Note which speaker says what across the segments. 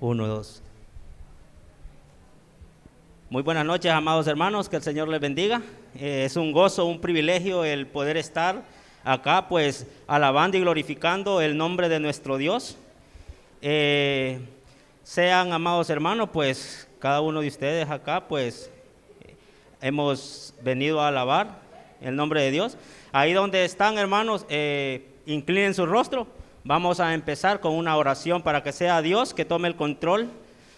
Speaker 1: Uno, dos. Muy buenas noches, amados hermanos, que el Señor les bendiga. Es un gozo, un privilegio el poder estar acá, pues, alabando y glorificando el nombre de nuestro Dios. Sean, amados hermanos, pues, cada uno de ustedes acá, pues, hemos venido a alabar el nombre de Dios. Ahí donde están, hermanos, inclinen su rostro. Vamos a empezar con una oración para que sea Dios que tome el control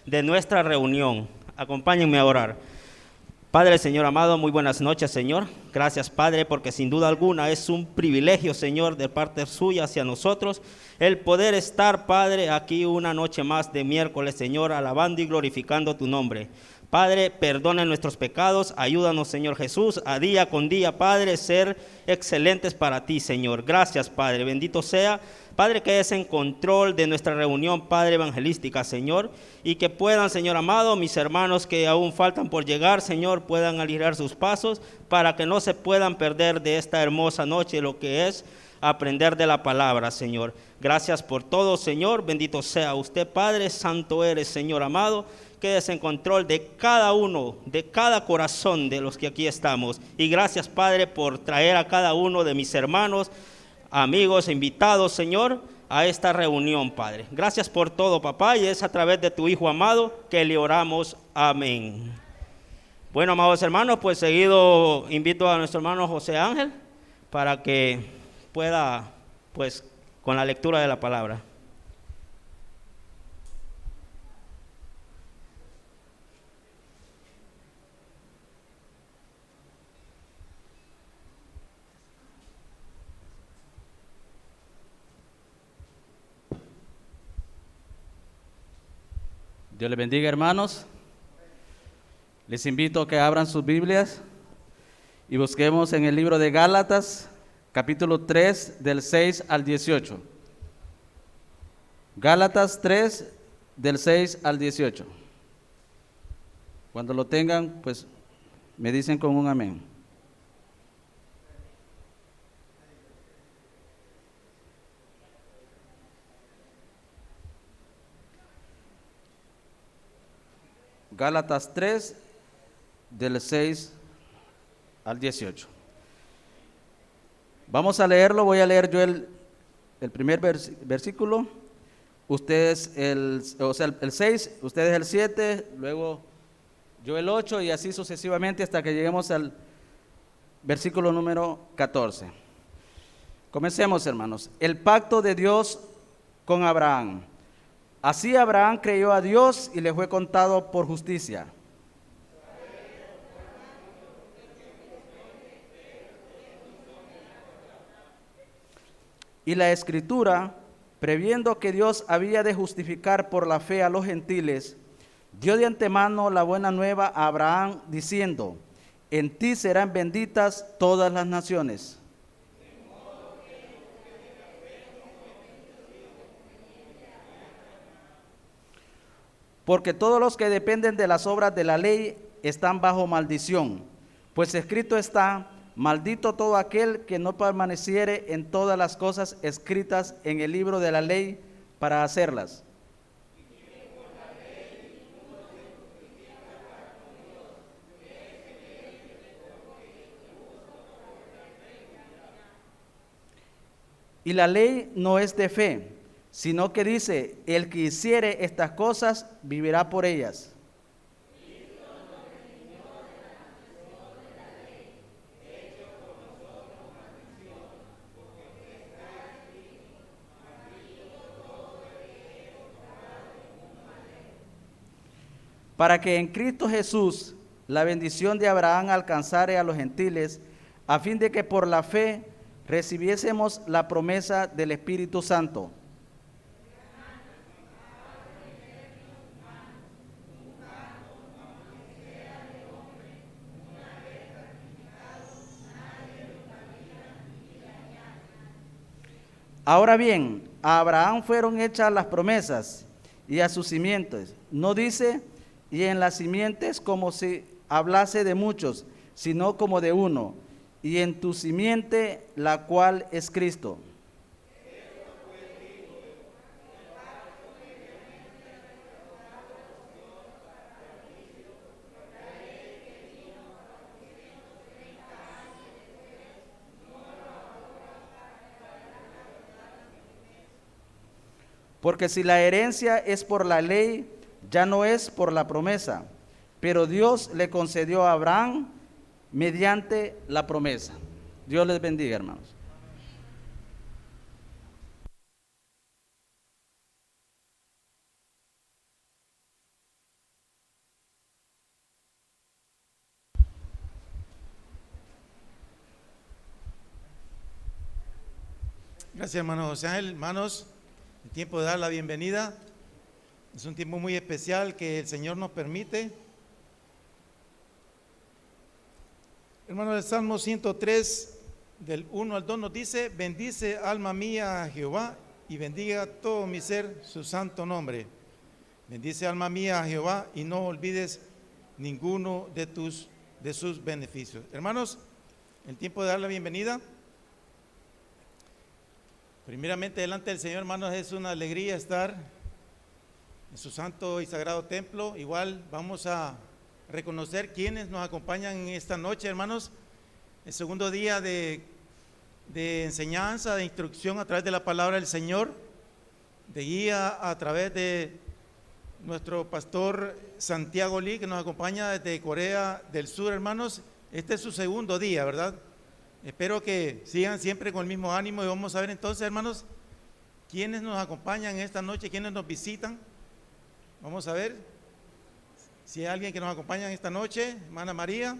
Speaker 1: de nuestra reunión. Acompáñenme a orar. Padre, Señor amado, muy buenas noches, Señor. Gracias, Padre, porque sin duda alguna es un privilegio, Señor, de parte suya hacia nosotros, el poder estar, Padre, aquí una noche más de miércoles, Señor, alabando y glorificando tu nombre. Padre, perdona nuestros pecados, ayúdanos, Señor Jesús, a día con día, Padre, ser excelentes para ti, Señor. Gracias, Padre, bendito sea, Padre, que es en control de nuestra reunión, Padre, evangelística, Señor, y que puedan, Señor amado, mis hermanos que aún faltan por llegar, Señor, puedan aligerar sus pasos para que no se puedan perder de esta hermosa noche lo que es aprender de la palabra, Señor. Gracias por todo, Señor, bendito sea usted, Padre, santo eres, Señor amado. Quédese en control de cada uno, de cada corazón de los que aquí estamos. Y gracias, Padre, por traer a cada uno de mis hermanos, amigos, invitados, Señor, a esta reunión, Padre. Gracias por todo, papá, y es a través de tu Hijo amado que le oramos. Amén. Bueno, amados hermanos, pues seguido invito a nuestro hermano José Ángel para que pueda, pues, con la lectura de la palabra.
Speaker 2: Dios les bendiga, hermanos. Les invito a que abran sus Biblias y busquemos en el libro de Gálatas, capítulo 3, del 6 al 18. Gálatas 3, del 6 al 18. Cuando lo tengan, pues me dicen con un amén. Gálatas 3, del 6 al 18. Vamos a leerlo, voy a leer yo el primer versículo, ustedes el 6, ustedes el 7, luego yo el 8 y así sucesivamente hasta que lleguemos al versículo número 14. Comencemos, hermanos. El pacto de Dios con Abraham. Así Abraham creyó a Dios y le fue contado por justicia. Y la Escritura, previendo que Dios había de justificar por la fe a los gentiles, dio de antemano la buena nueva a Abraham, diciendo: en ti serán benditas todas las naciones. Porque todos los que dependen de las obras de la ley están bajo maldición, pues escrito está: maldito todo aquel que no permaneciere en todas las cosas escritas en el libro de la ley para hacerlas. Y la ley no es de fe, sino que dice: el que hiciere estas cosas vivirá por ellas. Para que en Cristo Jesús la bendición de Abraham alcanzare a los gentiles, a fin de que por la fe recibiésemos la promesa del Espíritu Santo. Ahora bien, a Abraham fueron hechas las promesas y a sus simientes. No dice: y en las simientes, como si hablase de muchos, sino como de uno, y en tu simiente, la cual es Cristo. Porque si la herencia es por la ley, ya no es por la promesa, pero Dios le concedió a Abraham mediante la promesa. Dios les bendiga, hermanos.
Speaker 3: Gracias, hermano José Ángel. Hermanos, el tiempo de dar la bienvenida es un tiempo muy especial que el Señor nos permite. Hermano, el Salmo 103, del 1 al 2 nos dice: bendice alma mía a Jehová y bendiga todo mi ser su santo nombre. Bendice alma mía a Jehová y no olvides ninguno de sus beneficios. Hermanos, el tiempo de dar la bienvenida. Primeramente, delante del Señor, hermanos, es una alegría estar en su santo y sagrado templo. Igual vamos a reconocer quienes nos acompañan en esta noche, hermanos. El segundo día de enseñanza, de instrucción a través de la palabra del Señor, de guía a través de nuestro pastor Santiago Lee, que nos acompaña desde Corea del Sur, hermanos. Este es su segundo día, ¿verdad? Espero que sigan siempre con el mismo ánimo y vamos a ver entonces, hermanos, quiénes nos acompañan esta noche, quiénes nos visitan. Vamos a ver si hay alguien que nos acompaña esta noche. Hermana María.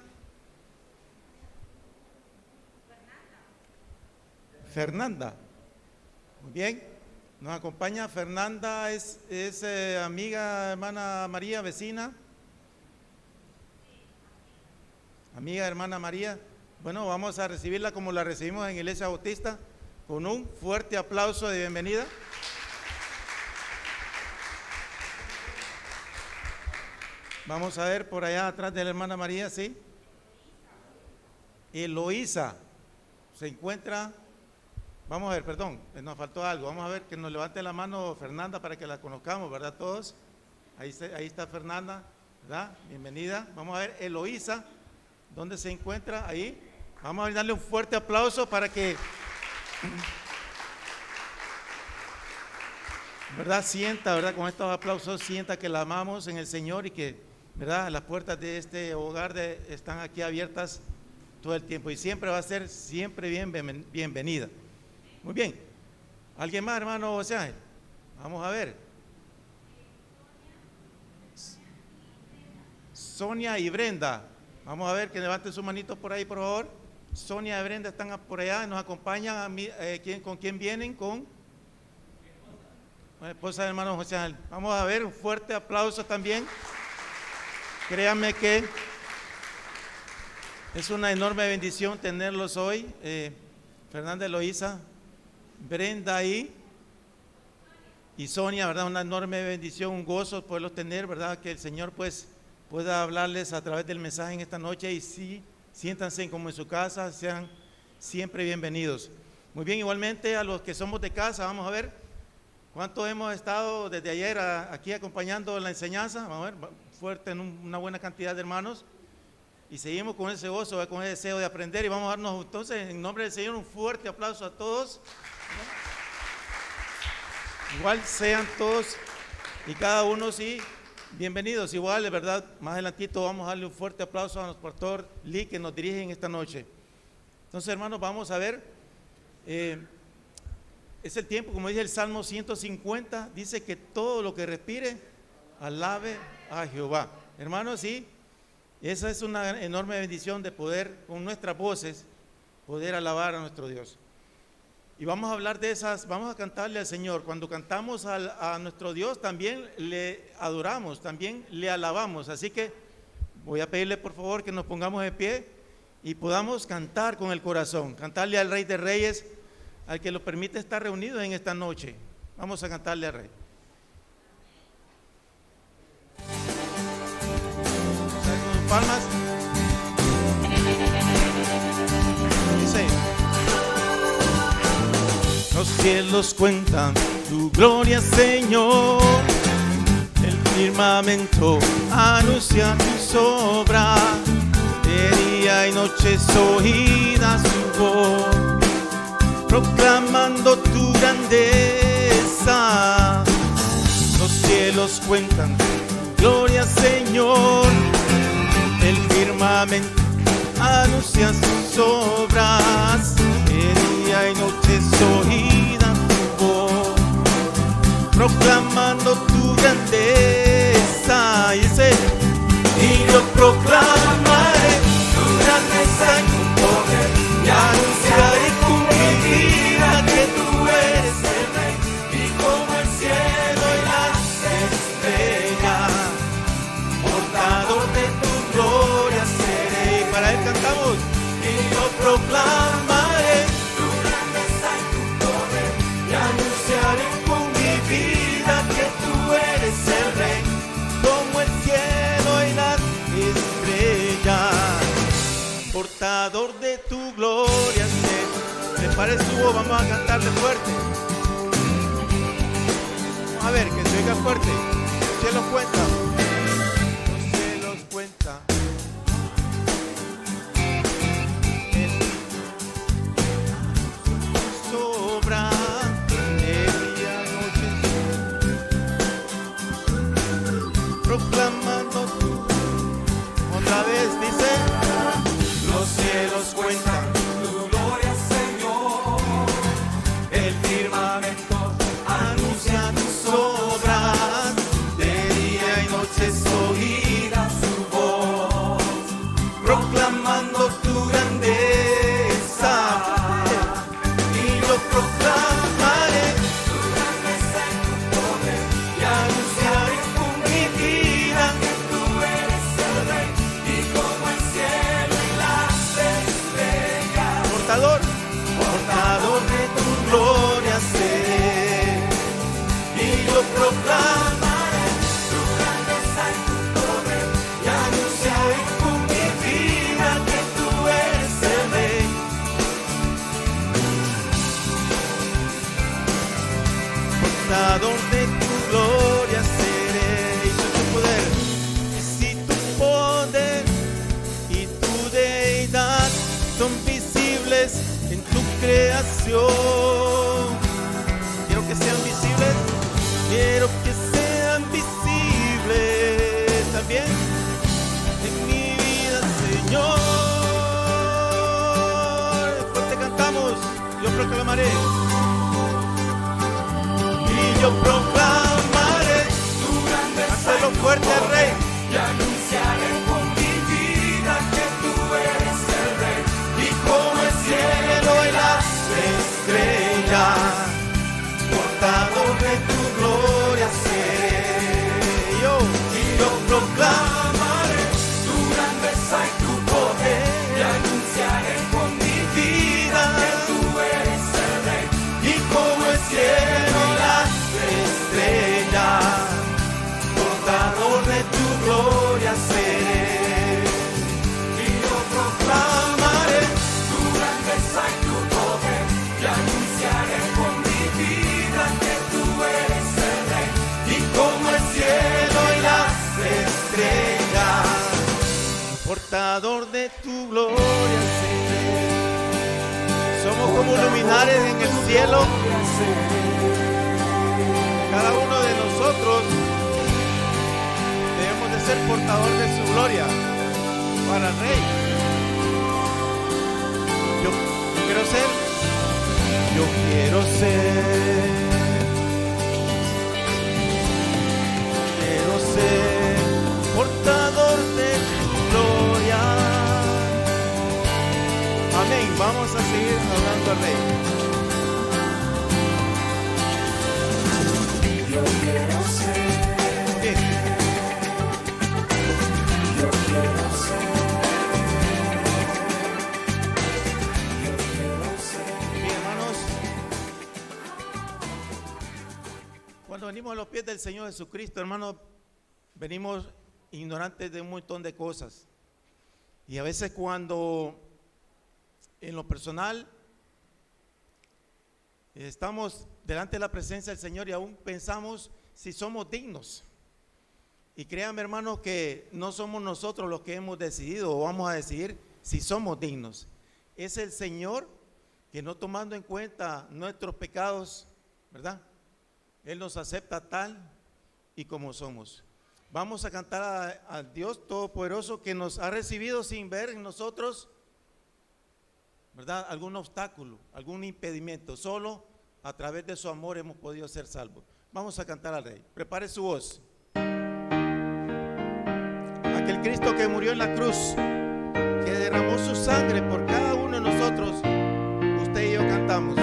Speaker 3: Fernanda. Muy bien. Nos acompaña Fernanda, es amiga, hermana María, vecina. Amiga, hermana María. Bueno, vamos a recibirla como la recibimos en Iglesia Bautista, con un fuerte aplauso de bienvenida. Vamos a ver por allá atrás de la hermana María, ¿sí? Eloísa se encuentra. Vamos a ver, perdón, nos faltó algo. Vamos a ver que nos levante la mano Fernanda para que la conozcamos, ¿verdad? Todos. Ahí está Fernanda, ¿verdad? Bienvenida. Vamos a ver Eloísa, ¿dónde se encuentra? Ahí. Vamos a darle un fuerte aplauso para que, ¿verdad? Sienta, ¿verdad? Con estos aplausos sienta que la amamos en el Señor y que, ¿verdad? Las puertas de este hogar están aquí abiertas todo el tiempo y siempre va a ser siempre bienvenida. Muy bien. ¿Alguien más, hermano José Ángel? Vamos a ver. Sonia y Brenda. Vamos a ver que levanten sus manitos por ahí, por favor. Sonia y Brenda están por allá, nos acompañan. ¿Con quién vienen? Con la esposa del hermano José Ángel. Vamos a ver, un fuerte aplauso también. Créanme que es una enorme bendición tenerlos hoy. Fernanda, Eloísa, Brenda ahí y Sonia, ¿verdad? Una enorme bendición, un gozo poderlos tener, ¿verdad? Que el Señor pues pueda hablarles a través del mensaje en esta noche y sí, siéntanse como en su casa, sean siempre bienvenidos. Muy bien, igualmente a los que somos de casa, vamos a ver cuánto hemos estado desde ayer aquí acompañando la enseñanza. Vamos a ver, fuerte en una buena cantidad de hermanos y seguimos con ese gozo, con ese deseo de aprender y vamos a darnos entonces en nombre del Señor un fuerte aplauso a todos. Igual sean todos y cada uno sí. Bienvenidos, igual, de verdad, más adelantito vamos a darle un fuerte aplauso a nuestro pastor Lee que nos dirige en esta noche. Entonces, hermanos, vamos a ver, es el tiempo, como dice el Salmo 150, dice que todo lo que respire, alabe a Jehová. Hermanos, sí, esa es una enorme bendición de poder, con nuestras voces, poder alabar a nuestro Dios. Y vamos a hablar de esas, vamos a cantarle al Señor. Cuando cantamos a nuestro Dios, también le adoramos, también le alabamos. Así que voy a pedirle por favor que nos pongamos de pie y podamos cantar con el corazón, cantarle al Rey de Reyes, al que nos permite estar reunidos en esta noche. Vamos a cantarle al Rey. Con palmas. Dice: los cielos cuentan tu gloria, Señor. El firmamento anuncia tus obras. De día y noche es oída su voz, proclamando tu grandeza. cielos cuentan tu gloria, Señor. El firmamento anuncia sus obras. De día y noche es oída tu voz, proclamando tu grandeza. Y yo proclamaré tu grandeza y tu poder, y anunciaré con mi vida que tú eres el Rey, y como el cielo y las estrellas, portador de tu gloria seré. Para él cantamos. Y yo proclamaré tu grandeza y tu poder, y anunciaré con mi vida que tú eres el Rey, como el cielo y las estrellas, portador de tu gloria seré. Prepare su voz, vamos a cantarle fuerte. Vamos a ver, que se oiga fuerte. Los cielos cuentan. Los cielos cuentan. Sobra de día a noche, proclamando tu. Otra vez dice: los cielos cuentan tu gloria, Señor. El firmamento anuncia tus obras. De día y noche es oída su voz, proclamando tu grandeza. Y yo proclamaré tu grandeza y tu poder, y anunciaré con mi vida que tú eres el Rey, y como el cielo y las estrellas, portador de tu gloria seré. Y yo proclamaré tu grandeza y tu poder, y anunciaré con mi vida que tú eres el Rey. Portador de tu gloria seré. Y si tu poder y tu deidad son visibles en tu creación, quiero que sean visibles, quiero que sean visibles también en mi vida, Señor. Fuerte cantamos, yo proclamaré. Y yo proclamaré tu grandeza, hazlo fuerte, Rey, y anunciaré con mi vida que tú eres el Rey, y como el cielo y las estrellas, portador de tu gloria seré. Y yo proclamaré tu grandeza y tu poder, y anunciaré con mi vida que tú eres el Rey, y como el cielo y las estrellas, portador de tu gloria seré. Y yo proclamaré tu grandeza y tu poder, y anunciaré con mi vida que tú eres el Rey, y como el cielo y las estrellas, portador de tu gloria seré. Somos como luminares en el cielo. Cada uno de nosotros debemos de ser portador de su gloria para el Rey. Yo quiero ser portador de tu gloria. Amén. Vamos a seguir hablando al Rey.
Speaker 4: Yo quiero ser,
Speaker 3: ¿Qué?
Speaker 4: yo quiero ser, yo quiero ser.
Speaker 3: Bien, hermanos, cuando venimos a los pies del Señor Jesucristo, hermanos, venimos ignorantes de un montón de cosas. Y a veces cuando en lo personal estamos delante de la presencia del Señor y aún pensamos si somos dignos. Y créanme, hermanos, que no somos nosotros los que hemos decidido o vamos a decidir si somos dignos. Es el Señor que, no tomando en cuenta nuestros pecados, ¿verdad? Él nos acepta tal y como somos. Vamos a cantar a Dios Todopoderoso que nos ha recibido sin ver en nosotros, ¿verdad?, algún obstáculo, algún impedimento. Solo a través de su amor hemos podido ser salvos. Vamos a cantar al Rey. Prepare su voz. Aquel Cristo que murió en la cruz, que derramó su sangre por cada uno de nosotros, usted y yo cantamos.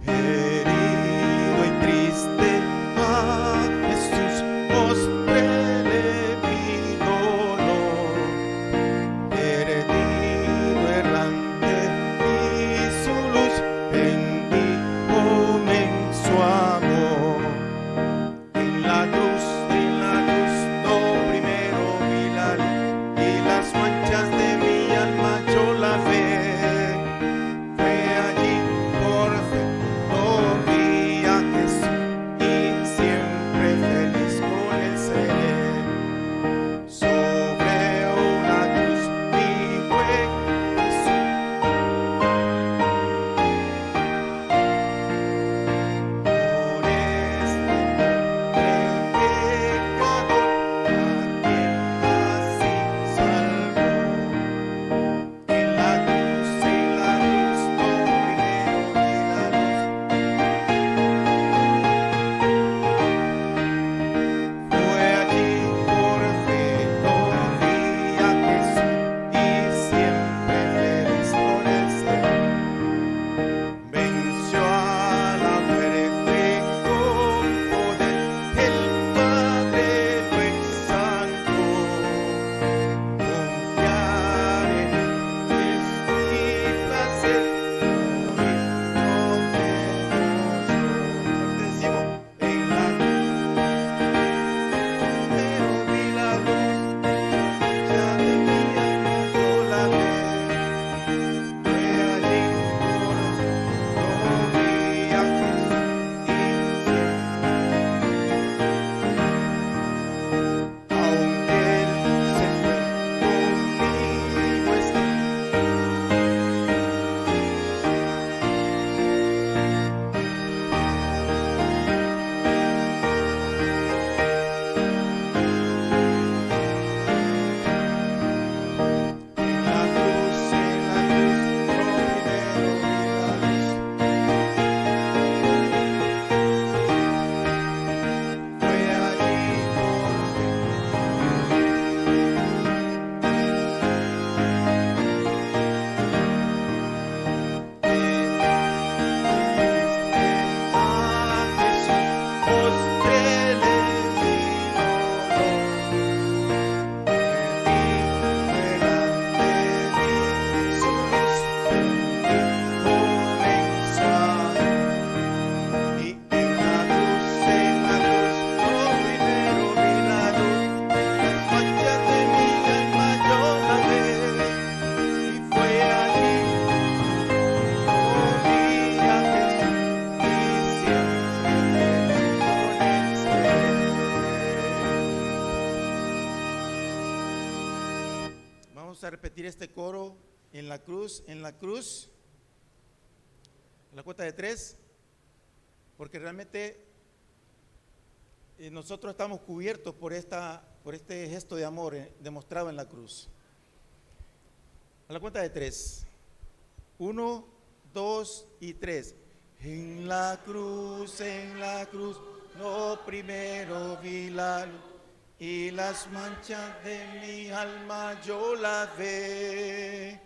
Speaker 3: Herido y triste a Jesús mostréle mi dolor, perdido errante y su luz en mí comenzó amor. En la cruz no primero vi la luz y las manchas de mi alma yo la ve. Fue allí por fe, lo vi a Jesús y siempre feliz con él seré. Sobre una cruz mi buen Jesús, por este pecador a quien así salvó. En la cruz no primero vi la luz. Fue allí por fe lo vi a Jesús y siempre feliz con él seré. Venció a la muerte con poder, el Padre lo exaltó. Confiar en él es mi placer, hoy no temo yo. Decimos, en la pero vi la luz, ya de mi alma yo la ve. Fue allí por lo vi a Jesús y aunque él se fue, conmigo está. En la cruz no primero vi la luz. Fue allí por fe. A Jesús mostréle mi dolor, perdido delante de su luz comenzó a amor. Y en la cruz no primero vi la luz, las manchas de mi alma yo la ve. Y fue allí lo vi a Jesús y siempre feliz con él seré. Vamos a repetir este coro en la cruz, a la cuenta de 3, porque realmente nosotros estamos cubiertos por este gesto de amor demostrado en la cruz. A la cuenta de 3, 1, 2 y 3. En la cruz, no primero vi la luz y las manchas de mi alma yo la ve.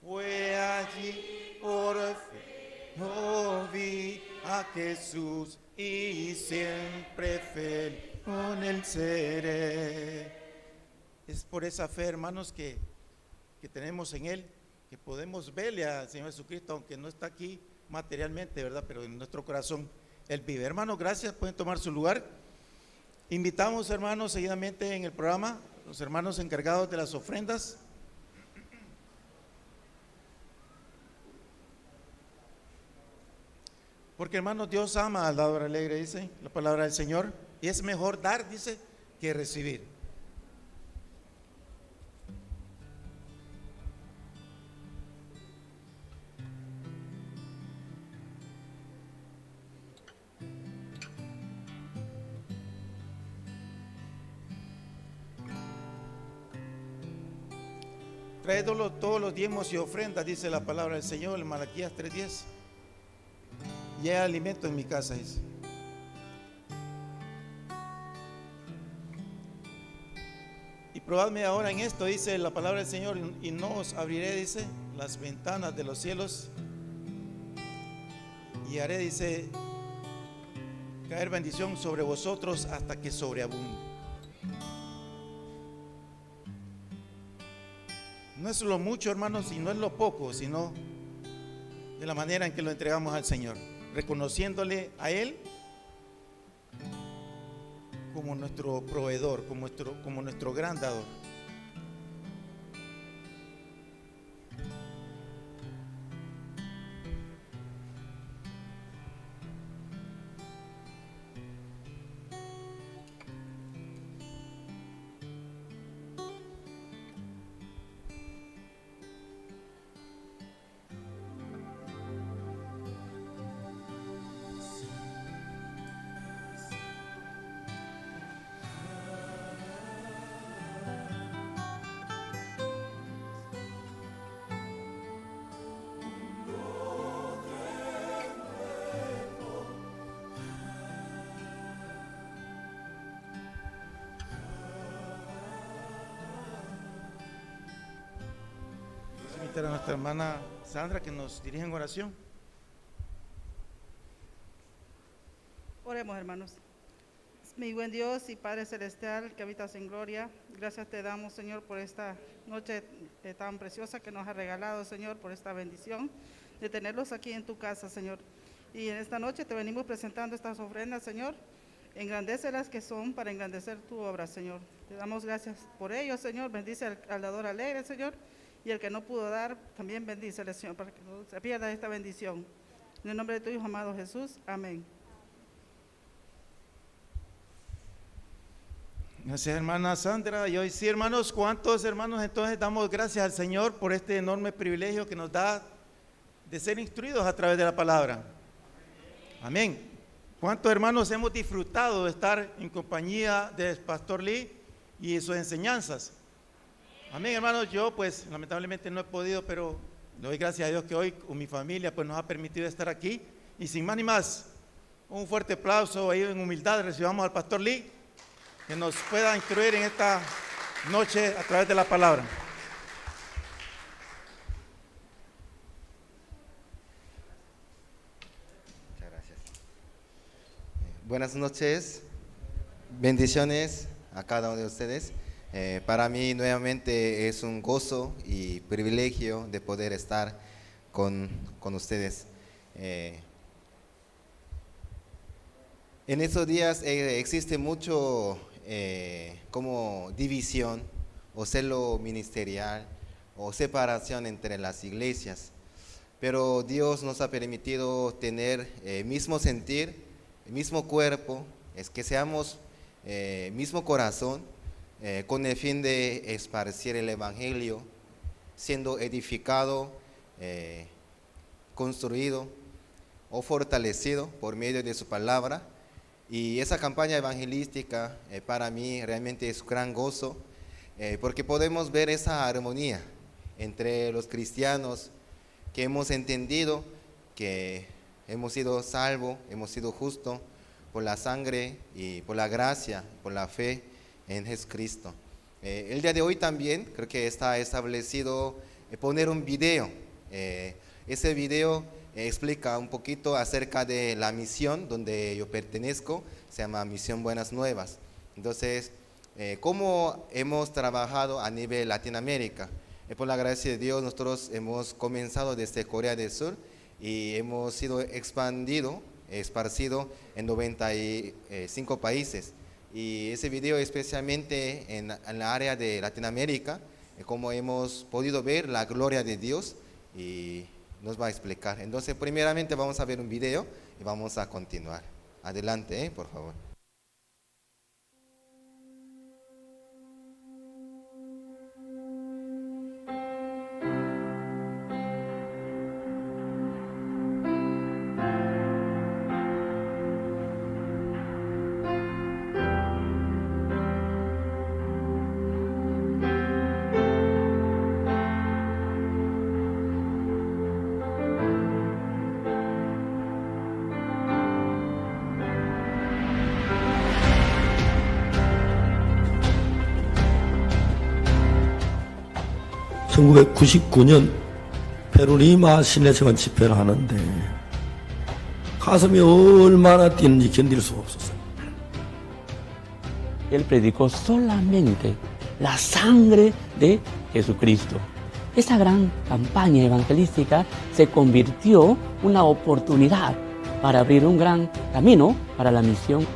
Speaker 3: Fue allí por fe, lo vi a Jesús y siempre feliz con él seré. Es por esa fe, hermanos, que tenemos en él, que podemos verle al Señor Jesucristo, aunque no está aquí materialmente, ¿verdad? Pero en nuestro corazón Él vive. Hermanos, gracias, pueden tomar su lugar. Invitamos, hermanos, seguidamente en el programa, los hermanos encargados de las ofrendas. Porque, hermanos, Dios ama al dador alegre, dice la palabra del Señor, y es mejor dar, dice, que recibir. Traédolo todos los diezmos y ofrendas, dice la palabra del Señor en Malaquías 3:10. Y hay alimento en mi casa, dice. Y probadme ahora en esto, dice la palabra del Señor, y no os abriré, dice, las ventanas de los cielos, y haré, dice, caer bendición sobre vosotros hasta que sobreabunde. No es lo mucho, hermanos, y no es lo poco, sino de la manera en que lo entregamos al Señor, reconociéndole a Él como nuestro proveedor, como nuestro gran dador. Vamos a invitar a nuestra hermana Sandra que nos dirija en oración.
Speaker 5: Oremos, hermanos. Mi buen Dios y Padre Celestial que habitas en gloria, gracias te damos, Señor, por esta noche tan preciosa que nos ha regalado, Señor, por esta bendición de tenerlos aquí en tu casa, Señor. Y en esta noche te venimos presentando estas ofrendas, Señor. Engrandécelas que son para engrandecer tu obra, Señor. Te damos gracias por ello, Señor. Bendice al dador alegre, Señor. Y el que no pudo dar, también bendícele, Señor, para que no se pierda esta bendición. En el nombre de tu Hijo amado Jesús. Amén.
Speaker 3: Gracias, hermana Sandra. Y hoy sí, hermanos, ¿cuántos hermanos entonces damos gracias al Señor por este enorme privilegio que nos da de ser instruidos a través de la palabra? Amén. ¿Cuántos hermanos hemos disfrutado de estar en compañía del Pastor Lee y sus enseñanzas? Amén, hermanos. Yo pues lamentablemente no he podido, pero le doy gracias a Dios que hoy con mi familia pues nos ha permitido estar aquí. Y sin más ni más, un fuerte aplauso ahí en humildad. Recibamos al Pastor Lee, que nos pueda instruir en esta noche a través de la palabra.
Speaker 6: Muchas gracias. Buenas noches, bendiciones a cada uno de ustedes. Para mí nuevamente es un gozo y privilegio de poder estar con ustedes. En estos días existe mucho como división o celo ministerial o separación entre las iglesias, pero Dios nos ha permitido tener mismo sentir, mismo cuerpo, es que seamos mismo corazón, con el fin de esparcir el evangelio, siendo edificado, construido o fortalecido por medio de su palabra. Y esa campaña evangelística para mí realmente es un gran gozo, porque podemos ver esa armonía entre los cristianos que hemos entendido que hemos sido salvos, hemos sido justos por la sangre y por la gracia, por la fe en Jesucristo. El día de hoy también creo que está establecido poner un video. Ese video explica un poquito acerca de la misión donde yo pertenezco, se llama Misión Buenas Nuevas. Entonces, cómo hemos trabajado a nivel Latinoamérica. Por la gracia de Dios, nosotros hemos comenzado desde Corea del Sur y hemos sido esparcido en 95 países. Y ese video especialmente en la área de Latinoamérica, como hemos podido ver la gloria de Dios, y nos va a explicar. Entonces, primeramente vamos a ver un video y vamos a continuar. Adelante, por favor.
Speaker 7: 1999년 페루리마 신내체관 집회를 하는데 가슴이 얼마나 뛰는지 견딜 수가 없었어요.
Speaker 8: Él predicó solamente la sangre de Jesucristo. Esa gran campaña evangelística se convirtió en una oportunidad para abrir un gran camino para la misión.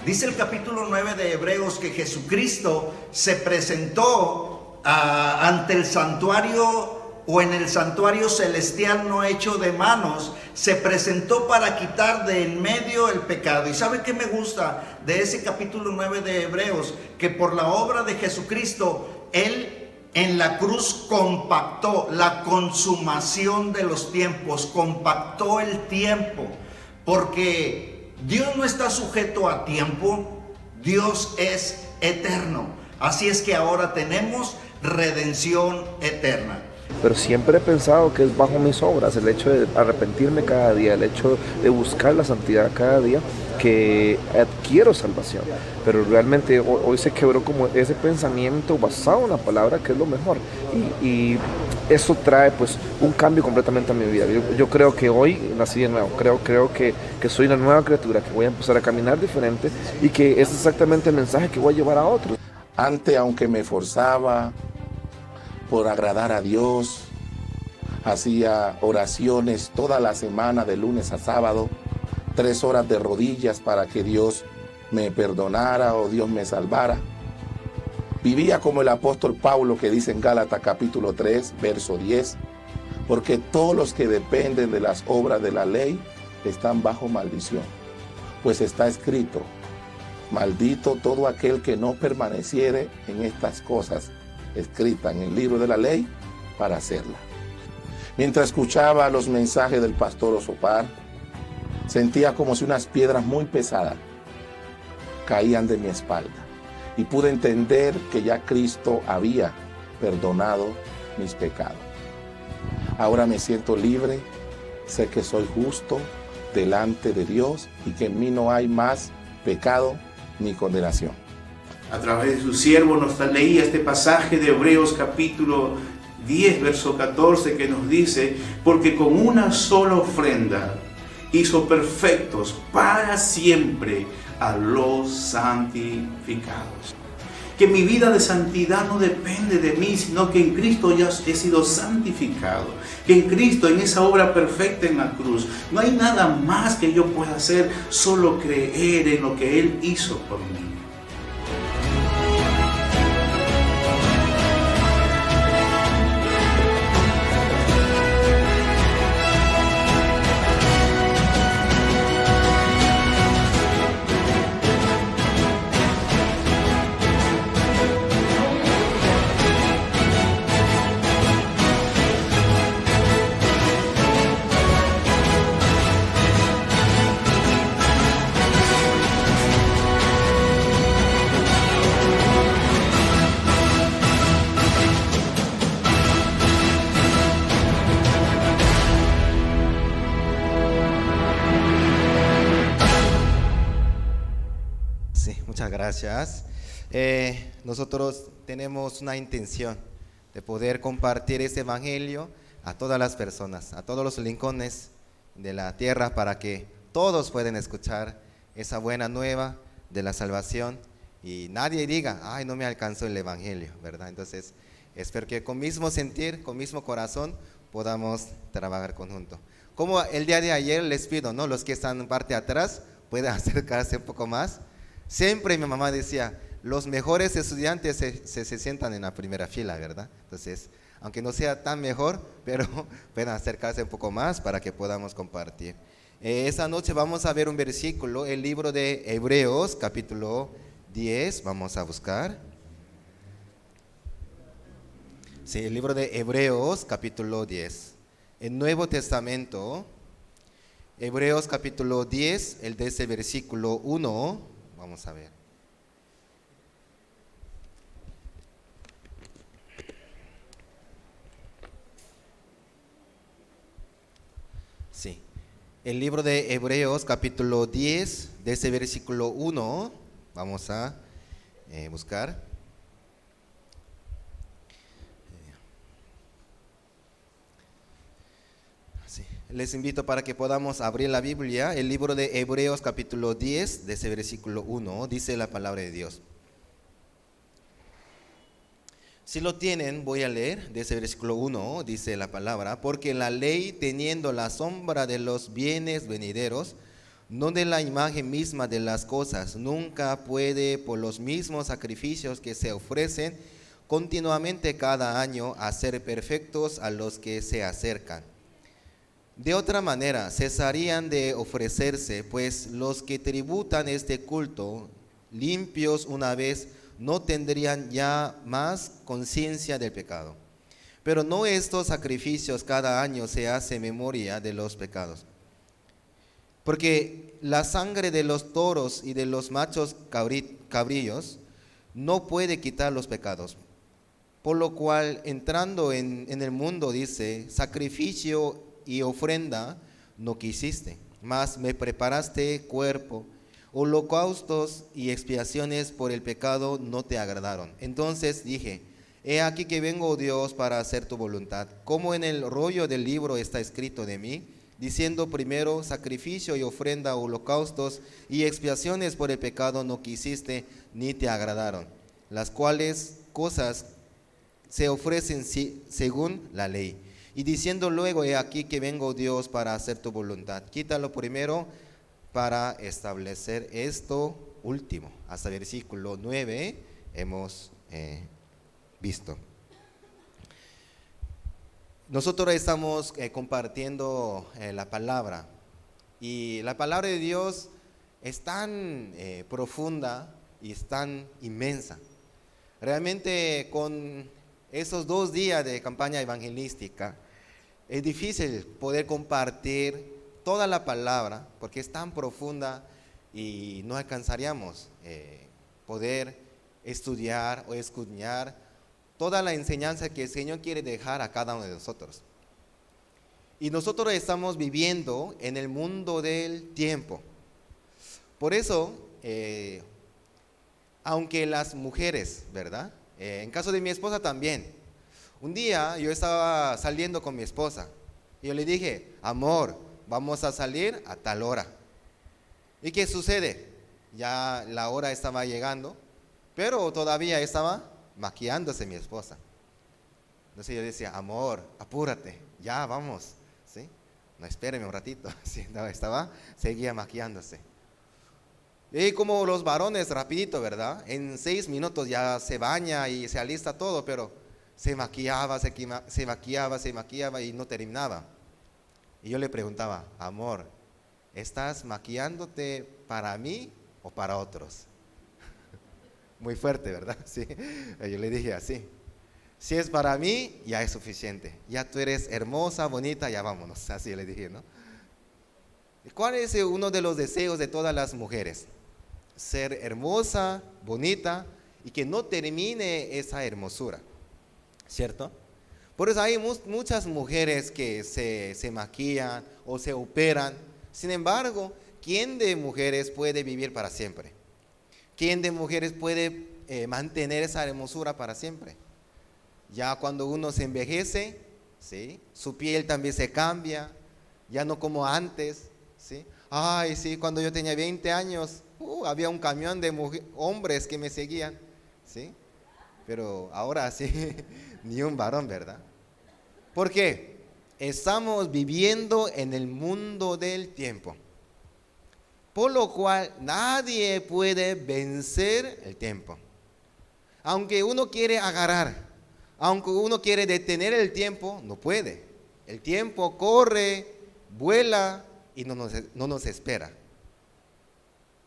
Speaker 9: Dice el capítulo 9 de Hebreos que Jesucristo se presentó ante el santuario o en el santuario celestial no hecho de manos, se presentó para quitar de en medio el pecado. ¿Y sabe qué me gusta de ese capítulo 9 de Hebreos? Que por la obra de Jesucristo, Él en la cruz compactó la consumación de los tiempos, compactó el tiempo, porque Dios no está sujeto a tiempo, Dios es eterno. Así es que ahora tenemos redención eterna.
Speaker 10: Pero siempre he pensado que es bajo mis obras, el hecho de arrepentirme cada día, el hecho de buscar la santidad cada día, que adquiero salvación. Pero realmente hoy se quebró como ese pensamiento basado en la palabra, que es lo mejor. Y eso trae pues un cambio completamente a mi vida. Yo creo que hoy nací de nuevo, creo que soy una nueva criatura, que voy a empezar a caminar diferente y que es exactamente el mensaje que voy a llevar a otros.
Speaker 11: Antes, aunque me esforzaba por agradar a Dios, hacía oraciones toda la semana de lunes a sábado, 3 horas de rodillas para que Dios me perdonara o Dios me salvara. Vivía como el apóstol Pablo, que dice en Gálatas capítulo 3, verso 10, porque todos los que dependen de las obras de la ley están bajo maldición, pues está escrito: maldito todo aquel que no permaneciere en estas cosas escritas en el libro de la ley para hacerla. Mientras escuchaba los mensajes del pastor Osopar, sentía como si unas piedras muy pesadas caían de mi espalda y pude entender que ya Cristo había perdonado mis pecados. Ahora me siento libre, sé que soy justo delante de Dios y que en mí no hay más pecado ni condenación.
Speaker 12: A través de su siervo nos leía este pasaje de Hebreos capítulo 10, verso 14, que nos dice: porque con una sola ofrenda hizo perfectos para siempre a los santificados. Que mi vida de santidad no depende de mí, sino que en Cristo ya he sido santificado. Que en Cristo, en esa obra perfecta en la cruz, no hay nada más que yo pueda hacer, solo creer en lo que Él hizo por mí.
Speaker 6: Gracias. Nosotros tenemos una intención de poder compartir este evangelio a todas las personas, a todos los rincones de la tierra, para que todos puedan escuchar esa buena nueva de la salvación y nadie diga, ay, no me alcanzó el evangelio, ¿verdad? Entonces, espero que con mismo sentir, con mismo corazón, podamos trabajar conjunto. Como el día de ayer les pido, ¿no? Los que están en parte de atrás pueden acercarse un poco más. Siempre mi mamá decía, los mejores estudiantes se sientan en la primera fila, ¿verdad? Entonces, aunque no sea tan mejor, pero pueden acercarse un poco más para que podamos compartir. Esta noche vamos a ver un versículo, el libro de Hebreos, capítulo 10, vamos a buscar. Sí, el libro de Hebreos, capítulo 10. El Nuevo Testamento, Hebreos capítulo 10, el de ese versículo 1, vamos a ver. Sí, el libro de Hebreos capítulo 10, de ese versículo 1, vamos a buscar. Les invito para que podamos abrir la Biblia, el libro de Hebreos capítulo 10, de ese versículo 1, dice la palabra de Dios. Si lo tienen, voy a leer de ese versículo 1, dice la palabra, porque la ley, teniendo la sombra de los bienes venideros, no de la imagen misma de las cosas, nunca puede, por los mismos sacrificios que se ofrecen continuamente cada año, hacer perfectos a los que se acercan. De otra manera, cesarían de ofrecerse, pues los que tributan este culto, limpios una vez, no tendrían ya más conciencia del pecado. Pero no estos sacrificios cada año se hace memoria de los pecados. Porque la sangre de los toros y de los machos cabrillos no puede quitar los pecados. Por lo cual, entrando en el mundo, dice, sacrificio y ofrenda no quisiste, mas me preparaste cuerpo. Holocaustos y expiaciones por el pecado no te agradaron. Entonces dije, he aquí que vengo, oh Dios, para hacer tu voluntad. Como en el rollo del libro está escrito de mí, diciendo primero, sacrificio y ofrenda, holocaustos y expiaciones por el pecado no quisiste, ni te agradaron, las cuales cosas se ofrecen según la ley. Y diciendo luego, he aquí que vengo, Dios, para hacer tu voluntad. Quítalo primero para establecer esto último. Hasta versículo 9 hemos visto. Nosotros estamos compartiendo la palabra. Y la palabra de Dios es tan profunda y es tan inmensa. Realmente con esos 2 días de campaña evangelística, es difícil poder compartir toda la palabra porque es tan profunda y no alcanzaríamos poder estudiar o escudriñar toda la enseñanza que el Señor quiere dejar a cada uno de nosotros. Y nosotros estamos viviendo en el mundo del tiempo. Por eso, aunque las mujeres, ¿verdad? En caso de mi esposa también. Un día yo estaba saliendo con mi esposa y yo le dije, amor, vamos a salir a tal hora. ¿Y qué sucede? Ya la hora estaba llegando, pero todavía estaba maquillándose mi esposa. Entonces yo decía, amor, apúrate, ya vamos, ¿sí? No, espéreme un ratito. Sí, no, seguía maquillándose. Y como los varones, rapidito, ¿verdad? En 6 minutos ya se baña y se alista todo, pero se maquillaba y no terminaba. Y yo le preguntaba, amor, ¿estás maquillándote para mí o para otros? Muy fuerte, ¿verdad? Sí. Yo le dije así, si es para mí, ya es suficiente. Ya tú eres hermosa, bonita, ya vámonos. Así le dije, ¿no? ¿Cuál es uno de los deseos de todas las mujeres? Ser hermosa, bonita y que no termine esa hermosura, ¿cierto? Por eso hay muchas mujeres que se maquillan o se operan. Sin embargo, ¿quién de mujeres puede vivir para siempre? ¿quién de mujeres puede mantener esa hermosura para siempre? Ya cuando uno se envejece, ¿sí? Su piel también se cambia, ya no como antes, ¿sí? Ay, sí, cuando yo tenía 20 años, había un camión de hombres que me seguían, ¿sí? Pero ahora sí, ni un varón, ¿verdad? ¿Por qué? Estamos viviendo en el mundo del tiempo, por lo cual nadie puede vencer el tiempo. Aunque uno quiere agarrar, aunque uno quiere detener el tiempo, no puede. El tiempo corre, vuela y no nos espera.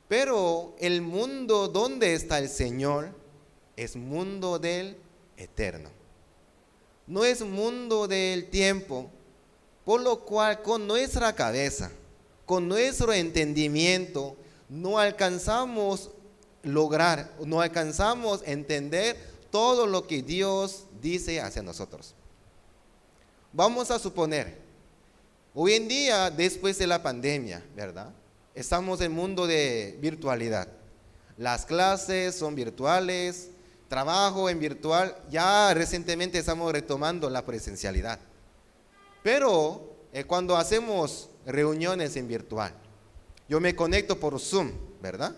Speaker 6: Pero el mundo donde está el Señor es mundo del eterno. No es mundo del tiempo, por lo cual con nuestra cabeza, con nuestro entendimiento, no alcanzamos lograr, no alcanzamos entender todo lo que Dios dice hacia nosotros. Vamos a suponer, hoy en día, después de la pandemia, ¿verdad? Estamos en el mundo de virtualidad. Las clases son virtuales, trabajo en virtual, ya recientemente estamos retomando la presencialidad. Pero cuando hacemos reuniones en virtual, yo me conecto por Zoom, ¿verdad?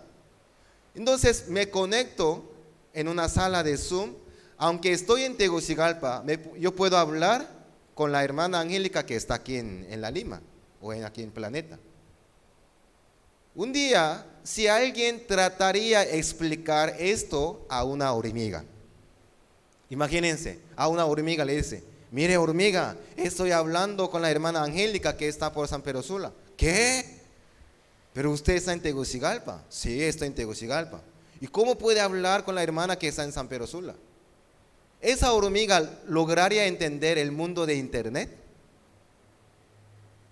Speaker 6: Entonces me conecto en una sala de Zoom, aunque estoy en Tegucigalpa, yo puedo hablar con la hermana Angélica que está aquí en La Lima, o aquí en Planeta. Un día, si alguien trataría de explicar esto a una hormiga, imagínense, a una hormiga le dice, mire hormiga, estoy hablando con la hermana Angélica que está por San Pedro Sula. ¿Qué? ¿Pero usted está en Tegucigalpa? Sí, estoy en Tegucigalpa. ¿Y cómo puede hablar con la hermana que está en San Pedro Sula? ¿Esa hormiga lograría entender el mundo de internet?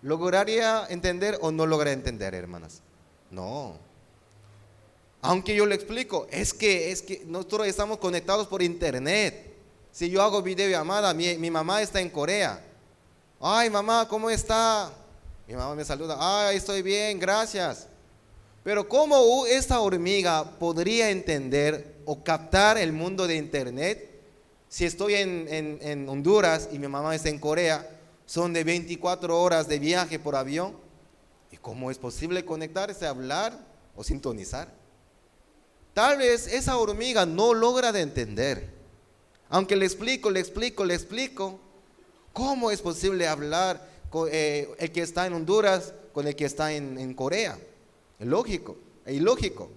Speaker 6: ¿Lograría entender o no lograría entender, hermanas? No. Aunque yo le explico, es que nosotros estamos conectados por internet. Si yo hago videollamada, mi mamá está en Corea. Ay, mamá, ¿cómo está? Mi mamá me saluda. Ay, estoy bien, gracias. Pero ¿cómo esta hormiga podría entender o captar el mundo de internet si estoy en Honduras y mi mamá está en Corea? Son de 24 horas de viaje por avión. ¿Y cómo es posible conectarse, hablar o sintonizar? Tal vez esa hormiga no logra de entender. Aunque le explico, ¿cómo es posible hablar con el que está en Honduras con el que está en Corea? Es lógico, es ilógico,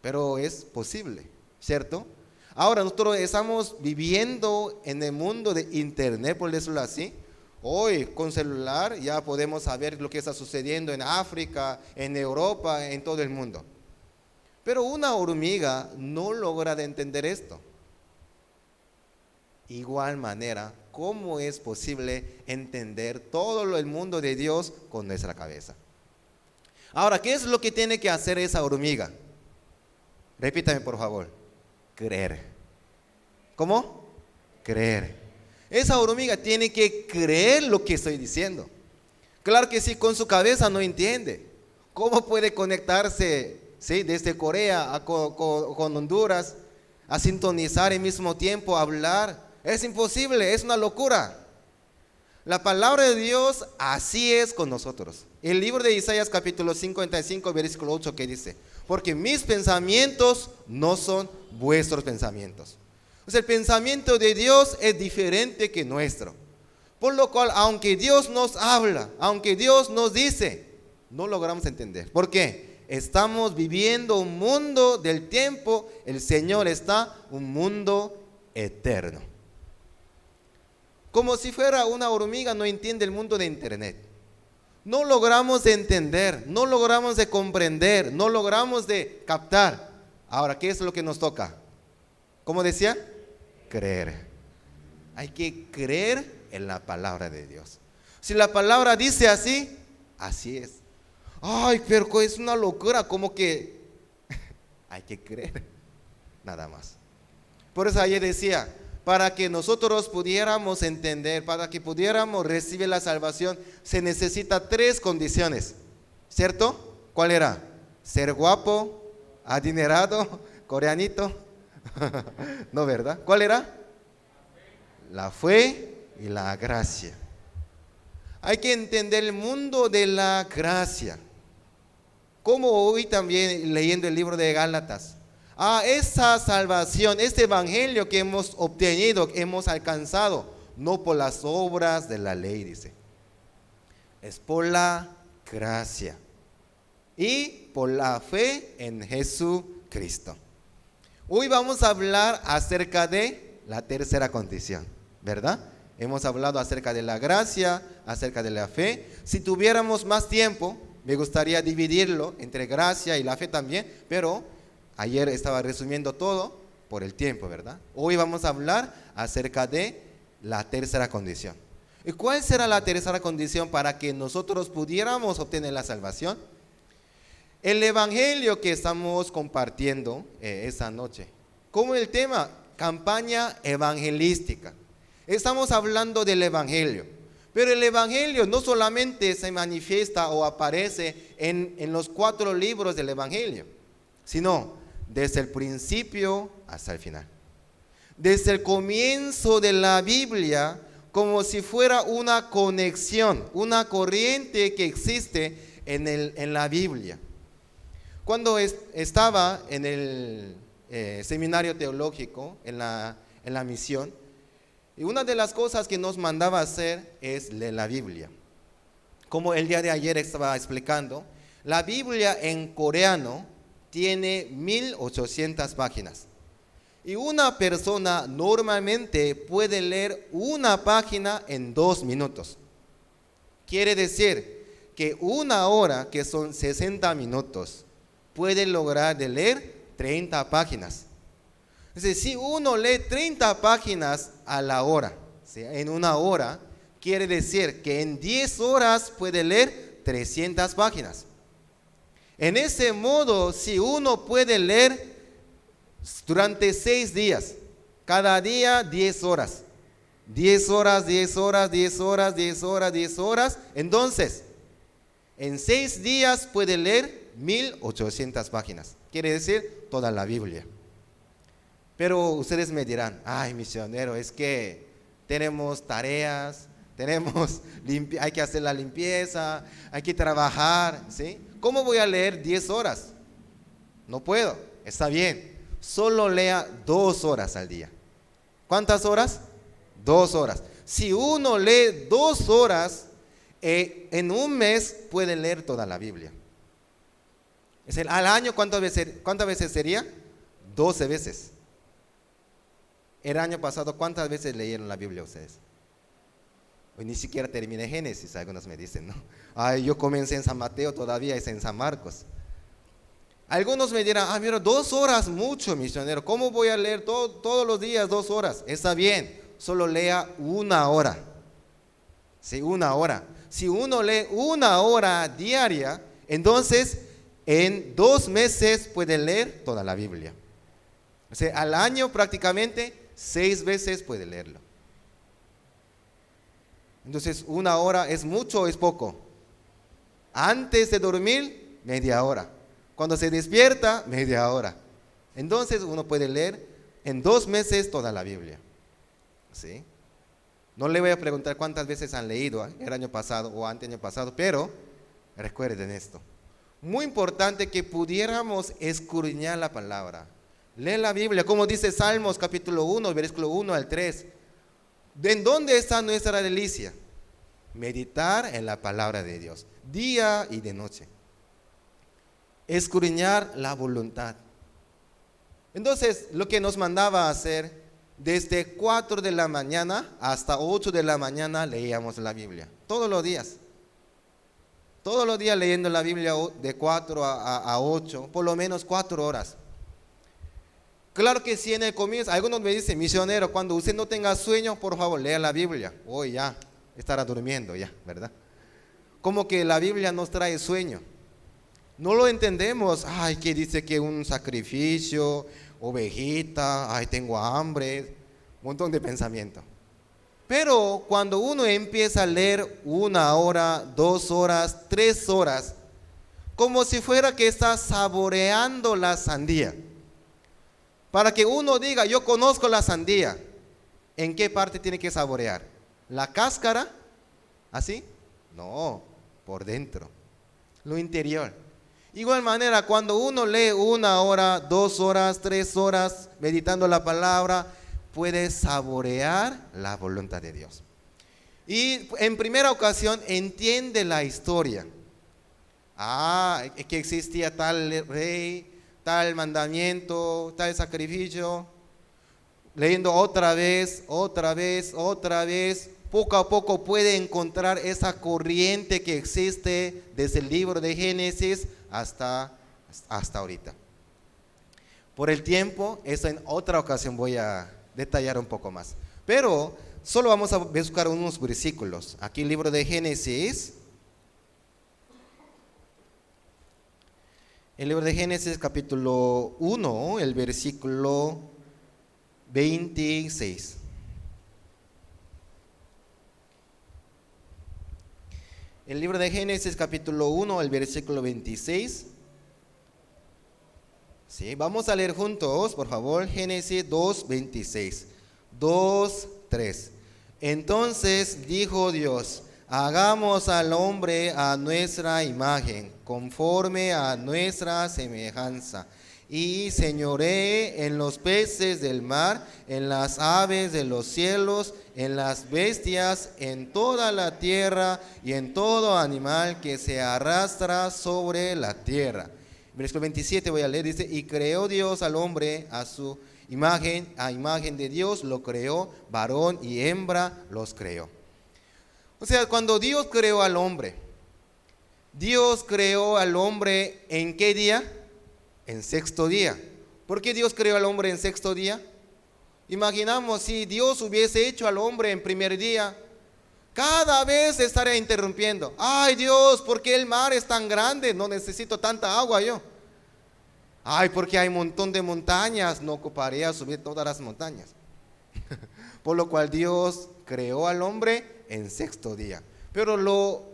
Speaker 6: pero es posible, ¿cierto? Ahora nosotros estamos viviendo en el mundo de internet, por decirlo así. Hoy con celular ya podemos saber lo que está sucediendo en África, en Europa, en todo el mundo. Pero una hormiga no logra de entender esto. Igual manera, ¿cómo es posible entender todo el mundo de Dios con nuestra cabeza? Ahora, ¿qué es lo que tiene que hacer esa hormiga? Repítame, por favor. Creer. ¿Cómo? Creer. Esa hormiga tiene que creer lo que estoy diciendo. Claro que sí, con su cabeza no entiende. ¿Cómo puede conectarse, sí, desde Corea con Honduras, a sintonizar al mismo tiempo, a hablar? Es imposible, es una locura. La palabra de Dios así es con nosotros. El libro de Isaías capítulo 55 versículo 8 que dice, porque mis pensamientos no son vuestros pensamientos. O sea, el pensamiento de Dios es diferente que nuestro. Por lo cual, aunque Dios nos habla, aunque Dios nos dice, no logramos entender. ¿Por qué? Estamos viviendo un mundo del tiempo, el Señor está un mundo eterno. Como si fuera una hormiga, no entiende el mundo de internet. No logramos de entender, no logramos de comprender, no logramos de captar. Ahora, ¿qué es lo que nos toca? ¿Cómo decía? Creer. Hay que creer en la palabra de Dios. Si la palabra dice así, así es. Ay, pero es una locura, como que hay que creer, nada más. Por eso ayer decía, para que nosotros pudiéramos entender, para que pudiéramos recibir la salvación, se necesita 3 condiciones, ¿cierto? ¿Cuál era? Ser guapo, adinerado, coreanito. No, ¿verdad? ¿Cuál era? La fe y la gracia. Hay que entender el mundo de la gracia. Como hoy también leyendo el libro de Gálatas. Esa salvación, este evangelio que hemos obtenido, hemos alcanzado, no por las obras de la ley, dice. Es por la gracia y por la fe en Jesucristo. Hoy vamos a hablar acerca de la tercera condición, ¿verdad? Hemos hablado acerca de la gracia, acerca de la fe. Si tuviéramos más tiempo, me gustaría dividirlo entre gracia y la fe también, pero ayer estaba resumiendo todo por el tiempo, ¿verdad? Hoy vamos a hablar acerca de la tercera condición. ¿Y cuál será la tercera condición para que nosotros pudiéramos obtener la salvación? El evangelio que estamos compartiendo esa noche, como el tema, campaña evangelística. Estamos hablando del evangelio, pero el evangelio no solamente se manifiesta o aparece en los 4 libros del evangelio, sino desde el principio hasta el final. Desde el comienzo de la Biblia, como si fuera una conexión, una corriente que existe en la Biblia. Cuando estaba en el seminario teológico, en la misión, y una de las cosas que nos mandaba hacer es leer la Biblia. Como el día de ayer estaba explicando, la Biblia en coreano tiene 1800 páginas. Y una persona normalmente puede leer una página en 2 minutos. Quiere decir que una hora, que son 60 minutos, puede lograr de leer 30 páginas. Es decir, si uno lee 30 páginas a la hora, ¿sí?, en una hora, quiere decir que en 10 horas puede leer 300 páginas. En ese modo, si uno puede leer durante 6 días, cada día 10 horas, 10 horas, 10 horas, 10 horas, 10 horas, 10 horas, entonces, en 6 días puede leer 1800 páginas. Quiere decir toda la Biblia. Pero ustedes me dirán, ay, misionero, es que tenemos tareas, hay que hacer la limpieza, hay que trabajar, ¿sí? ¿Cómo voy a leer 10 horas? No puedo. Está bien, solo lea 2 horas al día. ¿Cuántas horas? 2 horas. Si uno lee 2 horas, en un mes puede leer toda la Biblia. Es decir, al año, ¿cuántas veces sería? 12 veces. El año pasado, ¿cuántas veces leyeron la Biblia ustedes? Hoy ni siquiera terminé Génesis, algunos me dicen, ¿no? Ay, yo comencé en San Mateo, todavía es en San Marcos. Algunos me dirán, mira, 2 horas mucho, misionero, ¿cómo voy a leer todos los días 2 horas? Está bien, solo lea 1 hora. Sí, 1 hora. Si uno lee 1 hora diaria, entonces en 2 meses puede leer toda la Biblia. O sea, al año prácticamente 6 veces puede leerlo. Entonces, 1 hora es mucho o es poco. Antes de dormir, media hora. Cuando se despierta, media hora. Entonces, uno puede leer en 2 meses toda la Biblia. ¿Sí? No le voy a preguntar cuántas veces han leído el año pasado o anteaño pasado, pero recuerden esto. Muy importante que pudiéramos escudriñar la palabra. Leer la Biblia, como dice Salmos capítulo 1, versículo 1 al 3. ¿En dónde está nuestra delicia? Meditar en la palabra de Dios, día y de noche. Escudriñar la voluntad. Entonces, lo que nos mandaba a hacer, desde 4 de la mañana hasta 8 de la mañana leíamos la Biblia, todos los días. Todos los días leyendo la Biblia de 4 a 8, por lo menos 4 horas. Claro que sí, en el comienzo, algunos me dicen, misionero, cuando usted no tenga sueño, por favor, lea la Biblia. Hoy ya, estará durmiendo ya, ¿verdad? Como que la Biblia nos trae sueño. No lo entendemos. Ay, que dice que un sacrificio, ovejita, ay, tengo hambre, un montón de pensamiento. Pero cuando uno empieza a leer 1 hora, 2 horas, 3 horas, como si fuera que está saboreando la sandía. Para que uno diga, yo conozco la sandía, ¿en qué parte tiene que saborear? ¿La cáscara? ¿Así? No, por dentro, lo interior. Igual manera, cuando uno lee 1 hora, 2 horas, 3 horas meditando la palabra, puede saborear la voluntad de Dios. Y en primera ocasión entiende la historia. Que existía tal rey, tal mandamiento, tal sacrificio. Leyendo otra vez, poco a poco puede encontrar esa corriente que existe desde el libro de Génesis hasta ahorita. Por el tiempo, eso en otra ocasión voy a detallar un poco más. Pero solo vamos a buscar unos versículos. Aquí el libro de Génesis. El libro de Génesis capítulo 1, el versículo 26. El libro de Génesis capítulo 1, el versículo 26. Sí, vamos a leer juntos, por favor, Génesis 2, 26. 2, 3. Entonces dijo Dios, hagamos al hombre a nuestra imagen, conforme a nuestra semejanza, y señoree en los peces del mar, en las aves de los cielos, en las bestias, en toda la tierra y en todo animal que se arrastra sobre la tierra. Versículo 27 voy a leer, dice, y creó Dios al hombre a su imagen, a imagen de Dios lo creó, varón y hembra los creó. O sea, cuando Dios creó al hombre ¿en qué día? En sexto día. ¿Por qué Dios creó al hombre en sexto día? Imaginamos si Dios hubiese hecho al hombre en primer día, cada vez estaría interrumpiendo. Ay Dios, ¿por qué el mar es tan grande? No necesito tanta agua yo. Ay, porque hay un montón de montañas, no ocuparía subir todas las montañas. Por lo cual Dios creó al hombre en sexto día. Pero lo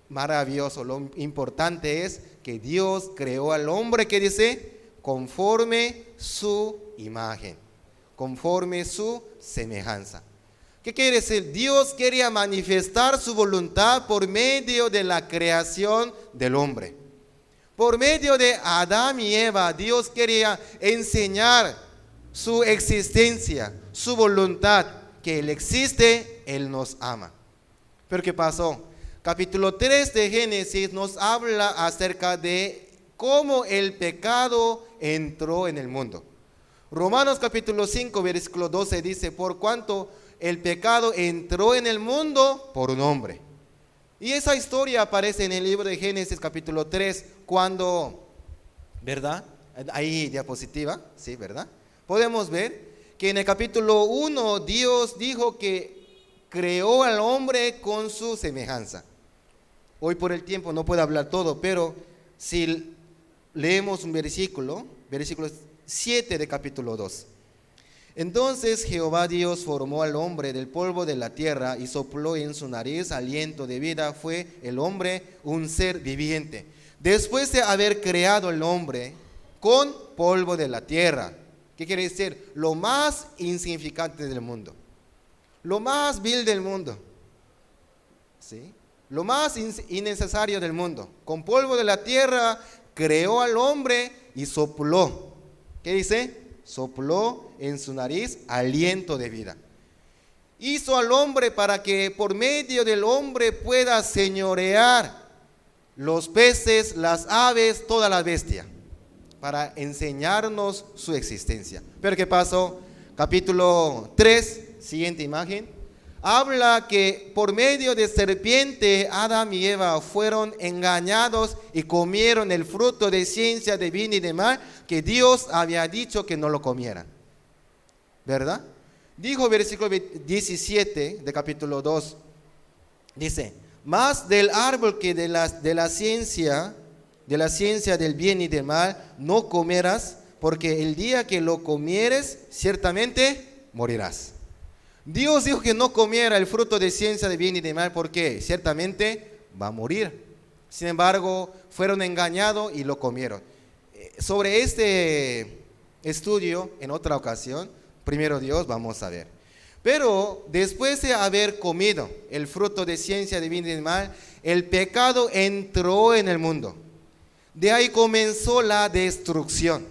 Speaker 6: maravilloso, lo importante es que Dios creó al hombre, que dice, conforme su imagen, conforme su semejanza. ¿Qué quiere decir? Dios quería manifestar su voluntad por medio de la creación del hombre. Por medio de Adán y Eva, Dios quería enseñar su existencia, su voluntad, que Él existe, Él nos ama. Pero ¿qué pasó? Capítulo 3 de Génesis nos habla acerca de cómo el pecado entró en el mundo. Romanos capítulo 5, versículo 12 dice, por cuanto el pecado entró en el mundo por un hombre. Y esa historia aparece en el libro de Génesis capítulo 3, cuando, ¿verdad? Ahí diapositiva, sí, ¿verdad? Podemos ver que en el capítulo 1 Dios dijo que creó al hombre con su semejanza. Hoy por el tiempo no puedo hablar todo, pero si leemos un versículo 7 de capítulo 2. Entonces Jehová Dios formó al hombre del polvo de la tierra y sopló en su nariz aliento de vida. Fue el hombre un ser viviente. Después de haber creado el hombre con polvo de la tierra, ¿qué quiere decir? Lo más insignificante del mundo, lo más vil del mundo, ¿sí? Lo más innecesario del mundo. Con polvo de la tierra creó al hombre y sopló. ¿Qué dice? Sopló en su nariz aliento de vida. Hizo al hombre para que por medio del hombre pueda señorear los peces, las aves, toda la bestia, para enseñarnos su existencia. Pero ¿qué pasó? Capítulo 3, siguiente imagen. Habla que por medio de serpiente Adán y Eva fueron engañados y comieron el fruto de ciencia de bien y de mal, que Dios había dicho que no lo comieran. ¿Verdad? Dijo versículo 17 de capítulo 2, dice, más del árbol que de la ciencia del bien y del mal no comerás, porque el día que lo comieres ciertamente morirás. Dios dijo que no comiera el fruto de ciencia de bien y de mal porque ciertamente va a morir. Sin embargo, fueron engañados y lo comieron. Sobre este estudio, en otra ocasión, primero Dios, vamos a ver. Pero después de haber comido el fruto de ciencia de bien y de mal, el pecado entró en el mundo. De ahí comenzó la destrucción.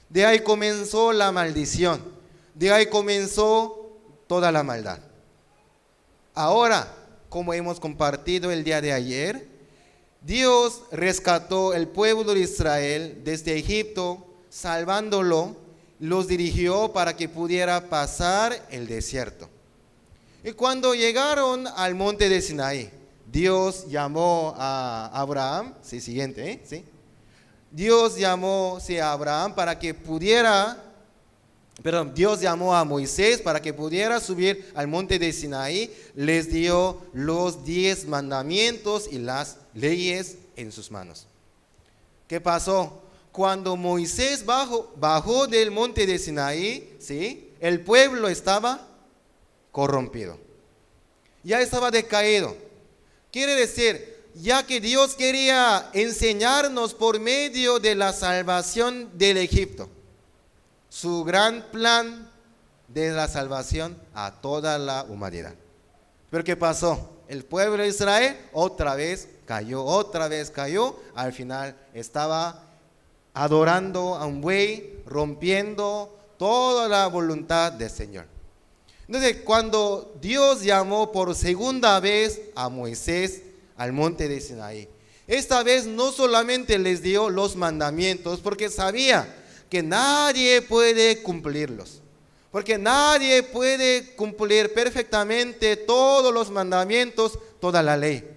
Speaker 6: De ahí comenzó la maldición. De ahí comenzó toda la maldad. Ahora, como hemos compartido el día de ayer, Dios rescató el pueblo de Israel desde Egipto, salvándolo, los dirigió para que pudiera pasar el desierto. Y cuando llegaron al monte de Sinaí, Dios llamó a Abraham, sí, siguiente, ¿sí? Dios llamó a Abraham para que pudiera, Dios llamó a Moisés para que pudiera subir al monte de Sinaí, les dio los 10 mandamientos y las leyes en sus manos. ¿Qué pasó? Cuando Moisés bajó del monte de Sinaí, ¿sí? El pueblo estaba corrompido. Ya estaba decaído. Quiere decir, ya que Dios quería enseñarnos por medio de la salvación del Egipto, su gran plan de la salvación a toda la humanidad. Pero ¿qué pasó? El pueblo de Israel otra vez cayó, al final estaba adorando a un buey, rompiendo toda la voluntad del Señor. Entonces, cuando Dios llamó por segunda vez a Moisés al monte de Sinaí, esta vez no solamente les dio los mandamientos, porque sabía que nadie puede cumplirlos, porque nadie puede cumplir perfectamente todos los mandamientos, toda la ley,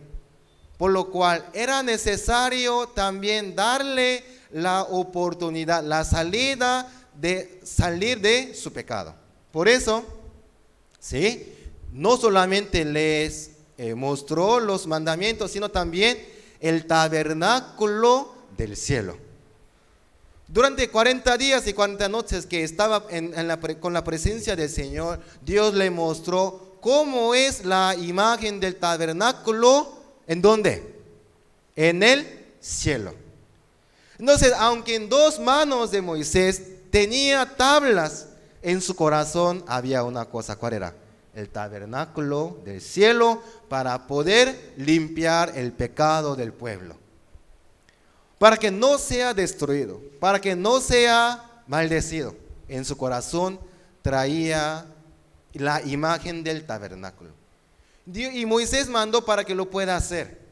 Speaker 6: por lo cual era necesario también darle la oportunidad, la salida de salir de su pecado. Por eso, ¿sí? No solamente les mostró los mandamientos, sino también el tabernáculo del cielo. Durante 40 días y 40 noches que estaba con la presencia del Señor, Dios le mostró cómo es la imagen del tabernáculo. ¿En dónde? En el cielo. Entonces, aunque en 2 manos de Moisés tenía tablas, en su corazón había una cosa. ¿Cuál era? El tabernáculo del cielo, para poder limpiar el pecado del pueblo, para que no sea destruido, para que no sea maldecido. En su corazón traía la imagen del tabernáculo. Y Moisés mandó para que lo pueda hacer.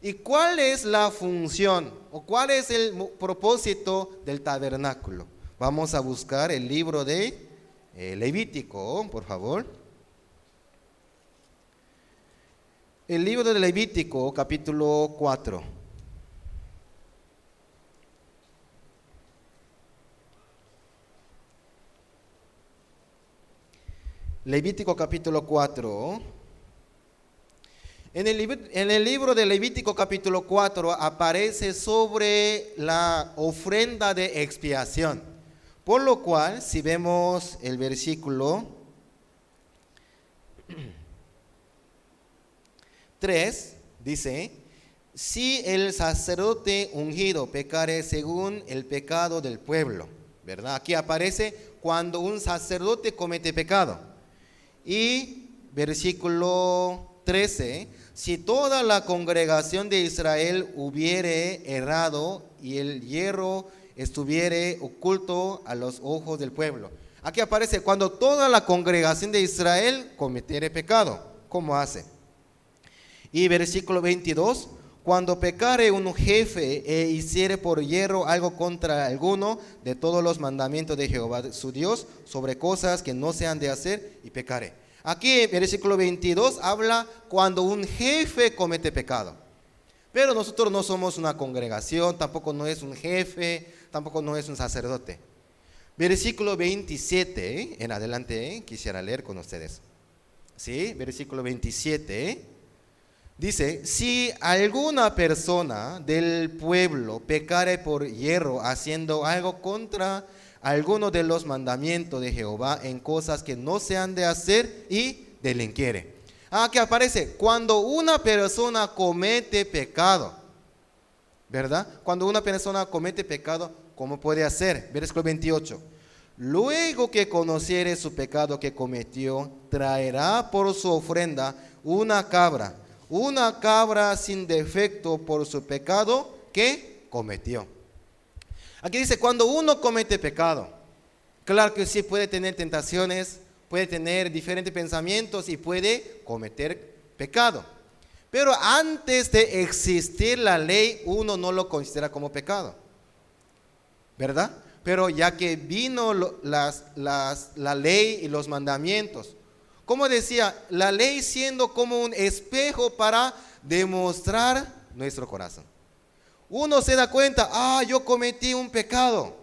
Speaker 6: ¿Y cuál es la función o cuál es el propósito del tabernáculo? Vamos a buscar el libro de Levítico, por favor. El libro de Levítico, capítulo 4. Levítico capítulo 4. En el libro de Levítico capítulo 4 aparece sobre la ofrenda de expiación. Por lo cual, si vemos el versículo 3, dice: si el sacerdote ungido pecare según el pecado del pueblo, ¿verdad? Aquí aparece cuando un sacerdote comete pecado. Y versículo 13, si toda la congregación de Israel hubiere errado y el hierro estuviere oculto a los ojos del pueblo. Aquí aparece cuando toda la congregación de Israel cometiere pecado. ¿Cómo hace? Y versículo 22, cuando pecare un jefe e hiciere por hierro algo contra alguno de todos los mandamientos de Jehová su Dios, sobre cosas que no se han de hacer, y pecare. Aquí versículo 22 habla cuando un jefe comete pecado. Pero nosotros no somos una congregación, tampoco no es un jefe, tampoco no es un sacerdote. Versículo 27 en adelante quisiera leer con ustedes. Sí, versículo 27 dice: si alguna persona del pueblo pecare por hierro haciendo algo contra alguno de los mandamientos de Jehová en cosas que no se han de hacer y delinquiere. ¿Qué aparece? Cuando una persona comete pecado, ¿verdad? Cuando una persona comete pecado, ¿cómo puede hacer? Versículo 28. Luego que conociere su pecado que cometió, traerá por su ofrenda una cabra sin defecto por su pecado que cometió. Aquí dice, cuando uno comete pecado, claro que sí puede tener tentaciones, puede tener diferentes pensamientos y puede cometer pecado. Pero antes de existir la ley, uno no lo considera como pecado, ¿verdad? Pero ya que vino la ley y los mandamientos, como decía, la ley siendo como un espejo para demostrar nuestro corazón. Uno se da cuenta, yo cometí un pecado.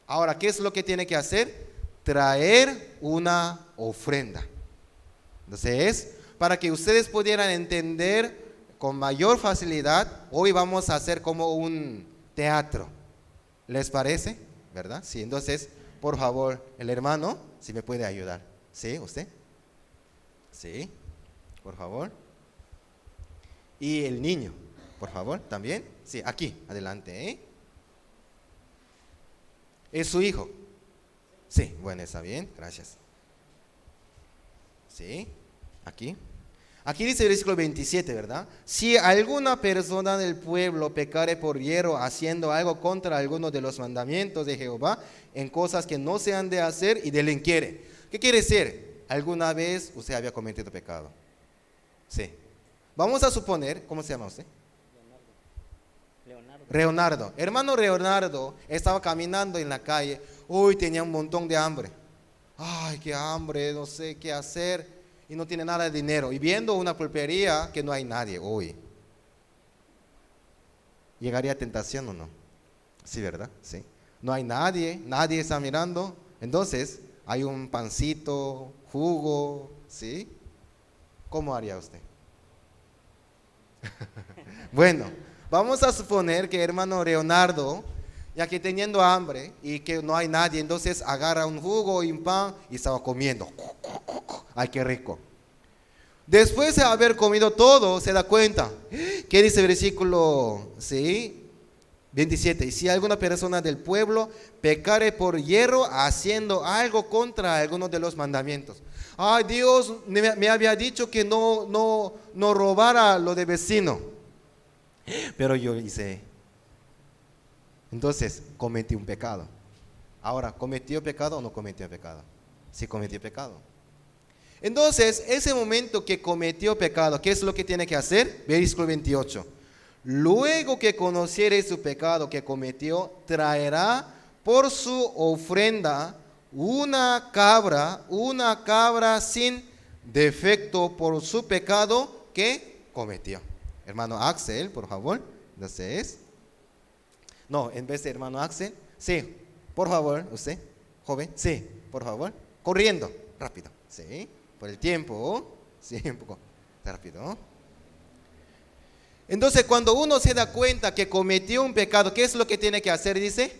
Speaker 6: Ahora, ¿qué es lo que tiene que hacer? Traer una ofrenda. Entonces, para que ustedes pudieran entender con mayor facilidad, hoy vamos a hacer como un teatro. ¿Les parece? ¿Verdad? Sí, entonces, por favor, el hermano, si me puede ayudar. ¿Sí? ¿Usted? Sí, por favor. Y el niño, por favor, también. Sí, aquí, adelante, ¿eh? ¿Es su hijo? Sí, bueno, está bien, gracias. Sí, aquí. Aquí dice el versículo 27, ¿verdad? Si alguna persona del pueblo pecare por hierro haciendo algo contra alguno de los mandamientos de Jehová en cosas que no se han de hacer y delinquiere. ¿Qué quiere decir? ¿Alguna vez usted había cometido pecado? Sí. Vamos a suponer, ¿cómo se llama usted? Leonardo. Hermano Leonardo estaba caminando en la calle. Uy, tenía un montón de hambre. Ay, qué hambre, no sé qué hacer. Y no tiene nada de dinero. Y viendo una pulpería que no hay nadie. Uy. ¿Llegaría a tentación o no? Sí, ¿verdad? Sí. No hay nadie está mirando. Entonces, hay un pancito, jugo, ¿sí? ¿Cómo haría usted? Bueno, vamos a suponer que hermano Leonardo, ya que teniendo hambre y que no hay nadie, entonces agarra un jugo y un pan y estaba comiendo. Ay, qué rico. Después de haber comido todo, se da cuenta. ¿Qué dice el versículo 27? Y si alguna persona del pueblo pecare por hierro haciendo algo contra alguno de los mandamientos. Ay, Dios me había dicho que no robara lo de vecino. Pero yo hice. Entonces, cometí un pecado. Ahora, ¿cometió pecado o no cometió pecado? Sí, cometió pecado. Entonces, ese momento que cometió pecado, ¿qué es lo que tiene que hacer? Versículo 28. Luego que conociere su pecado que cometió, traerá por su ofrenda una cabra sin defecto por su pecado que cometió. Hermano Axel, por favor. Entonces, no, en vez de hermano Axel, sí, por favor, usted, joven, sí, por favor, corriendo, rápido, sí, por el tiempo, sí, un poco rápido. Entonces, cuando uno se da cuenta que cometió un pecado, ¿qué es lo que tiene que hacer? Dice,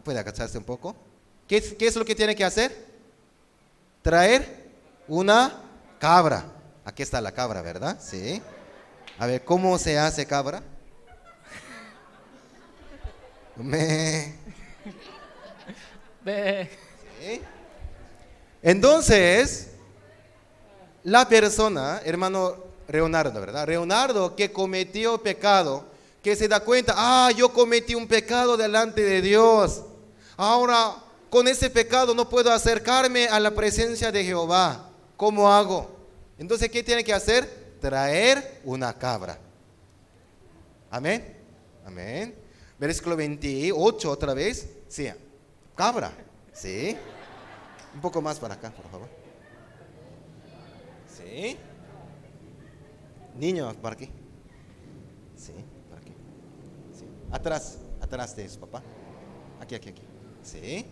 Speaker 6: ¿puede agacharse un poco? ¿Qué es lo que tiene que hacer? Traer una cabra. Aquí está la cabra, ¿verdad? Sí. A ver, ¿cómo se hace cabra? ¿Sí? Entonces, la persona, hermano Leonardo, ¿verdad? Leonardo que cometió pecado, que se da cuenta, yo cometí un pecado delante de Dios. Ahora, con ese pecado no puedo acercarme a la presencia de Jehová. ¿Cómo hago? Entonces, ¿qué tiene que hacer? Traer una cabra. Amén. Amén. Versículo 28 otra vez. Sí, cabra. Sí. Un poco más para acá, por favor. Sí. Niño, para aquí. Sí, para aquí. Sí. Atrás de su papá. Aquí. Sí.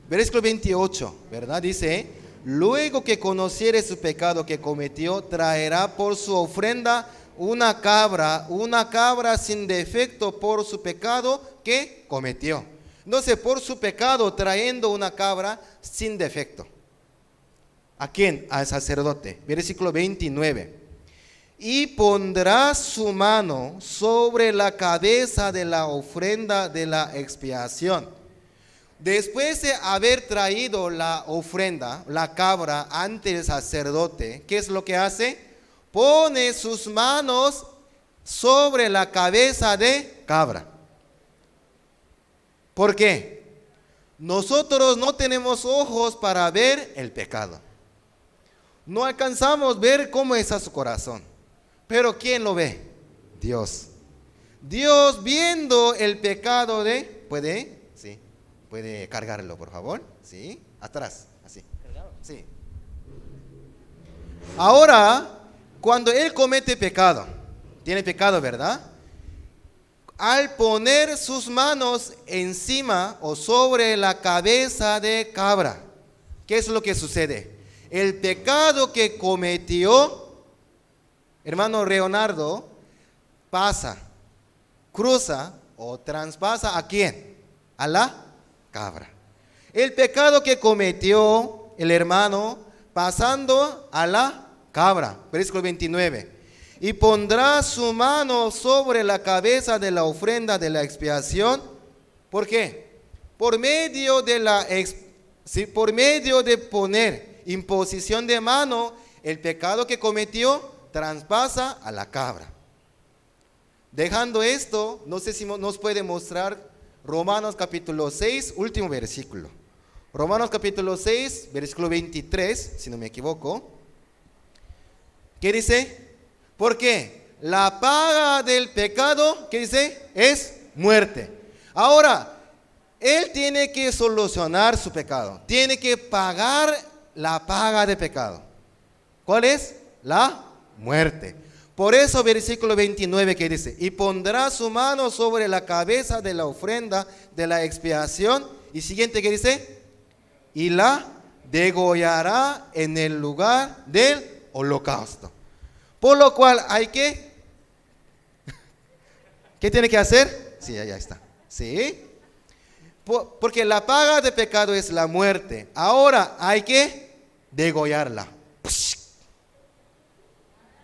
Speaker 6: Versículo 28, ¿verdad? Dice, luego que conociere su pecado que cometió, traerá por su ofrenda una cabra sin defecto por su pecado que cometió. Entonces, por su pecado, trayendo una cabra sin defecto. ¿A quién? Al sacerdote. Versículo 29. Y pondrá su mano sobre la cabeza de la ofrenda de la expiación. Después de haber traído la ofrenda, la cabra, ante el sacerdote, ¿qué es lo que hace? Pone sus manos sobre la cabeza de cabra. ¿Por qué? Nosotros no tenemos ojos para ver el pecado. No alcanzamos a ver cómo está su corazón. Pero ¿quién lo ve? Dios. Dios viendo el pecado de... ¿Puede? Sí. ¿Puede cargarlo, por favor? Sí. Atrás. Así. Sí. Ahora, cuando él comete pecado, tiene pecado, ¿verdad? Al poner sus manos encima o sobre la cabeza de cabra, ¿qué es lo que sucede? El pecado que cometió, hermano Leonardo, pasa, cruza o traspasa ¿a quién? A la cabra. El pecado que cometió el hermano pasando a la cabra, versículo 29. Y pondrá su mano sobre la cabeza de la ofrenda de la expiación. ¿Por qué? Por medio de poner imposición de mano, el pecado que cometió traspasa a la cabra. Dejando esto, no sé si nos puede mostrar Romanos capítulo 6, último versículo. Romanos capítulo 6, versículo 23, si no me equivoco. ¿Qué dice? Porque la paga del pecado, ¿qué dice? Es muerte. Ahora, él tiene que solucionar su pecado. Tiene que pagar la paga de pecado. ¿Cuál es? La muerte. Por eso versículo 29 que dice, y pondrá su mano sobre la cabeza de la ofrenda de la expiación. Y siguiente que dice, y la degollará en el lugar del holocausto. Por lo cual hay que, ¿qué tiene que hacer? Sí, ya está. Sí. Porque la paga de pecado es la muerte. Ahora hay que degollarla.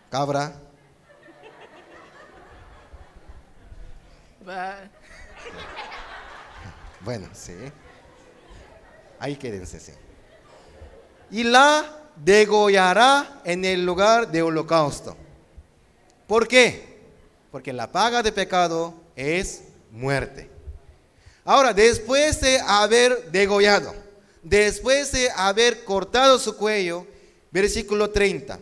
Speaker 6: Cabra. Bueno, sí. Ahí quédense, sí. Y la degollará en el lugar de holocausto. ¿Por qué? Porque la paga de pecado es muerte. Ahora, después de haber degollado, después de haber cortado su cuello, versículo 30.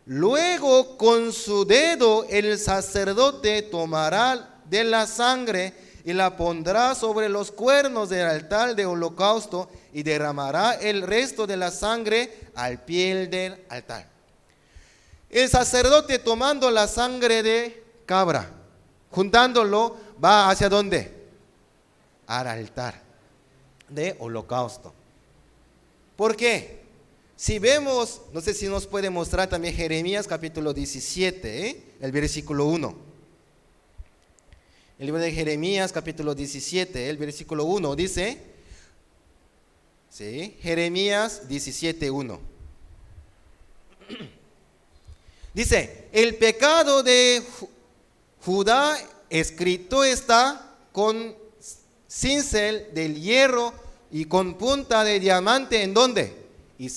Speaker 6: Luego con su dedo el sacerdote tomará de la sangre y la pondrá sobre los cuernos del altar de holocausto y derramará el resto de la sangre al pie del altar. El sacerdote tomando la sangre de cabra, juntándolo, va hacia ¿dónde? Al altar de holocausto. ¿Por qué? Si vemos, no sé si nos puede mostrar también Jeremías capítulo 17, el versículo 1. El libro de Jeremías capítulo 17, el versículo 1 dice, ¿sí? Jeremías 17, 1. Dice, el pecado de Judá escrito está con cincel del hierro y con punta de diamante, ¿en dónde? Y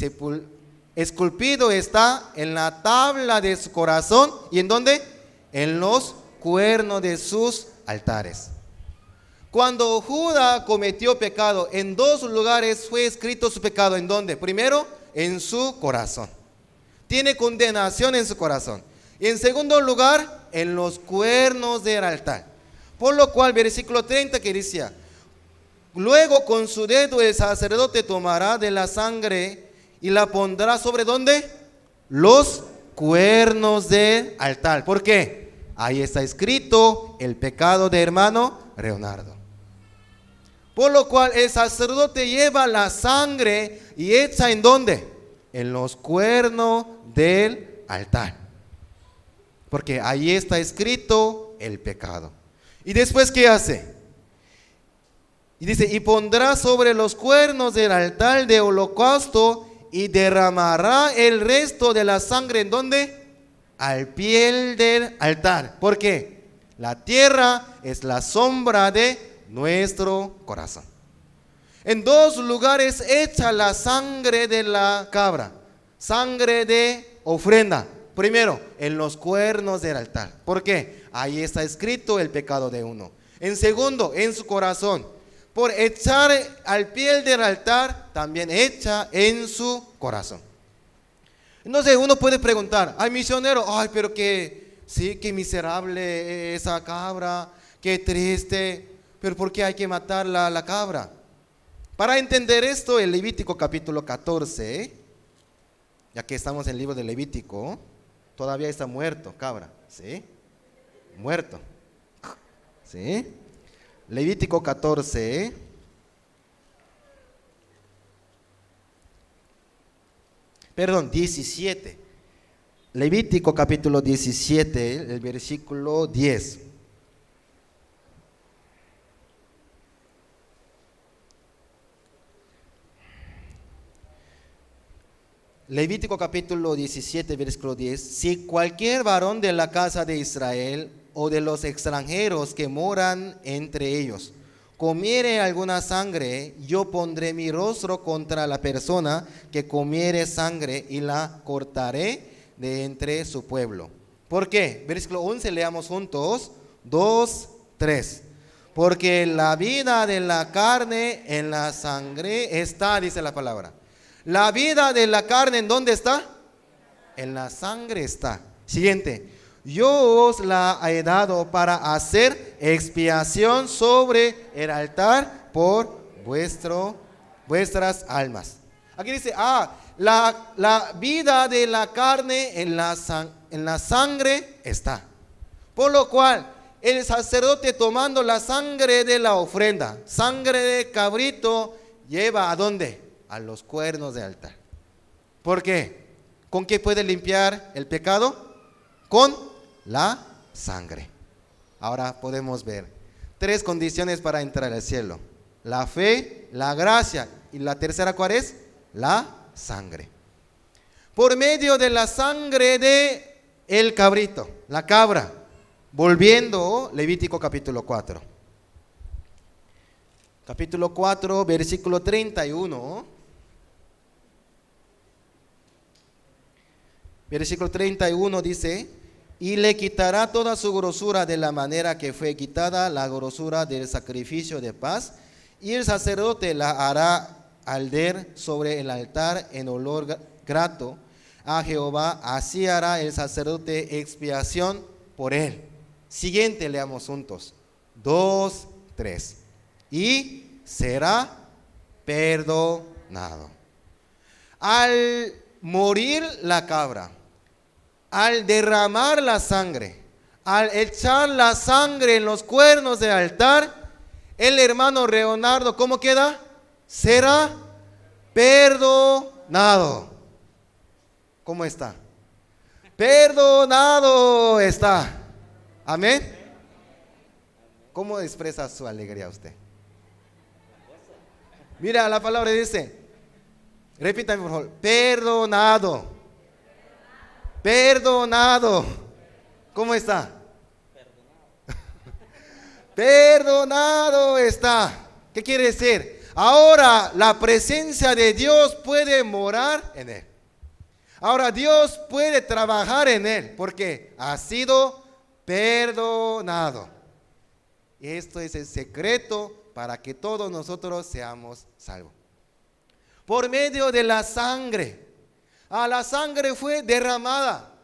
Speaker 6: esculpido está en la tabla de su corazón, ¿y en dónde? En los cuernos de sus altares. Cuando Judá cometió pecado, en dos lugares fue escrito su pecado. ¿En dónde? Primero, en su corazón. Tiene condenación en su corazón. Y en segundo lugar, en los cuernos del altar. Por lo cual, versículo 30 que decía, luego con su dedo el sacerdote tomará de la sangre y la pondrá sobre ¿dónde? Los cuernos del altar. ¿Por qué? Ahí está escrito el pecado de hermano Leonardo. Por lo cual el sacerdote lleva la sangre y echa ¿en dónde? En los cuernos del altar. Porque ahí está escrito el pecado. ¿Y después qué hace? Y dice, y pondrá sobre los cuernos del altar de holocausto y derramará el resto de la sangre, ¿en dónde? Al pie del altar. ¿Por qué? La tierra es la sombra de nuestro corazón. En dos lugares echa la sangre de la cabra, sangre de ofrenda. Primero, en los cuernos del altar. ¿Por qué? Ahí está escrito el pecado de uno. En segundo, en su corazón. Por echar al pie del altar, también echa en su corazón. Entonces uno puede preguntar, ay misionero, ay pero que, sí, qué miserable esa cabra, qué triste, pero ¿por qué hay que matar la cabra? Para entender esto, el Levítico capítulo 14, ya que estamos en el libro de Levítico, todavía está muerto, cabra, ¿sí? Muerto, ¿sí? Levítico 14, perdón, 17. Levítico capítulo 17, el versículo 10. Levítico capítulo 17, versículo 10. Si cualquier varón de la casa de Israel o de los extranjeros que moran entre ellos comiere alguna sangre, yo pondré mi rostro contra la persona que comiere sangre y la cortaré de entre su pueblo. ¿Por qué? Versículo 11, leamos juntos. 2, 3. Porque la vida de la carne en la sangre está, dice la palabra. La vida de la carne, ¿en dónde está? En la sangre está. Siguiente. Yo os la he dado para hacer expiación sobre el altar por vuestras almas. Aquí dice, la vida de la carne en la sangre está. Por lo cual, el sacerdote tomando la sangre de la ofrenda, sangre de cabrito, lleva ¿a dónde? A los cuernos del altar. ¿Por qué? ¿Con qué puede limpiar el pecado? Con la sangre. Ahora podemos ver 3 condiciones para entrar al cielo: la fe, la gracia y la tercera, ¿cuál es? La sangre. Por medio de la sangre de el cabrito, la cabra. Volviendo, Levítico capítulo 4. Capítulo 4, versículo 31. Versículo 31 dice: y le quitará toda su grosura de la manera que fue quitada la grosura del sacrificio de paz, y el sacerdote la hará arder sobre el altar en olor grato a Jehová. Así hará el sacerdote expiación por él. Siguiente, leamos juntos. 2, 3. Y será perdonado. Al morir la cabra, al derramar la sangre, al echar la sangre en los cuernos del altar, el hermano Leonardo, ¿cómo queda? Será perdonado. ¿Cómo está? Perdonado está. Amén. ¿Cómo expresa su alegría usted? Mira, la palabra dice, repítame por favor, perdonado. Perdonado. ¿Cómo está? Perdonado está. ¿Qué quiere decir? Ahora la presencia de Dios puede morar en él. Ahora Dios puede trabajar en él porque ha sido perdonado. Y esto es el secreto para que todos nosotros seamos salvos. Por medio de la sangre. La sangre fue derramada.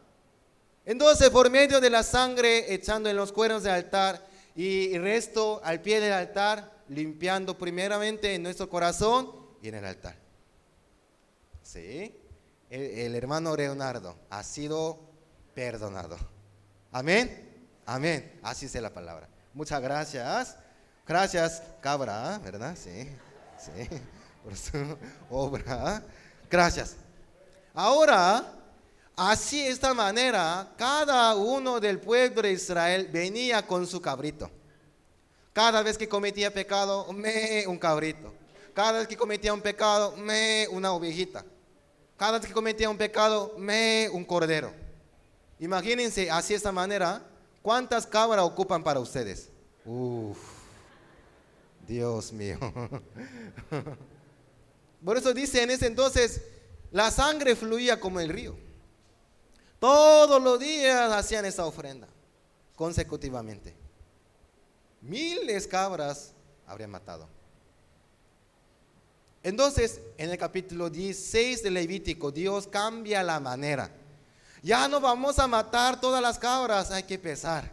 Speaker 6: Entonces, por medio de la sangre, echando en los cuernos del altar y el resto al pie del altar, limpiando primeramente en nuestro corazón y en el altar. ¿Sí? El hermano Leonardo ha sido perdonado. Amén. Amén. Así es la palabra. Muchas gracias. Gracias, cabra, ¿verdad? Sí. Sí. Por su obra. Gracias. Ahora, así de esta manera, cada uno del pueblo de Israel venía con su cabrito. Cada vez que cometía pecado, un cabrito. Cada vez que cometía un pecado, una ovejita. Cada vez que cometía un pecado, un cordero. Imagínense, así de esta manera, ¿cuántas cabras ocupan para ustedes? Uf, Dios mío. Por eso dice en ese entonces, la sangre fluía como el río. Todos los días hacían esa ofrenda, consecutivamente. Miles cabras habrían matado. Entonces, en el capítulo 16 de Levítico, Dios cambia la manera. Ya no vamos a matar todas las cabras, hay que pesar.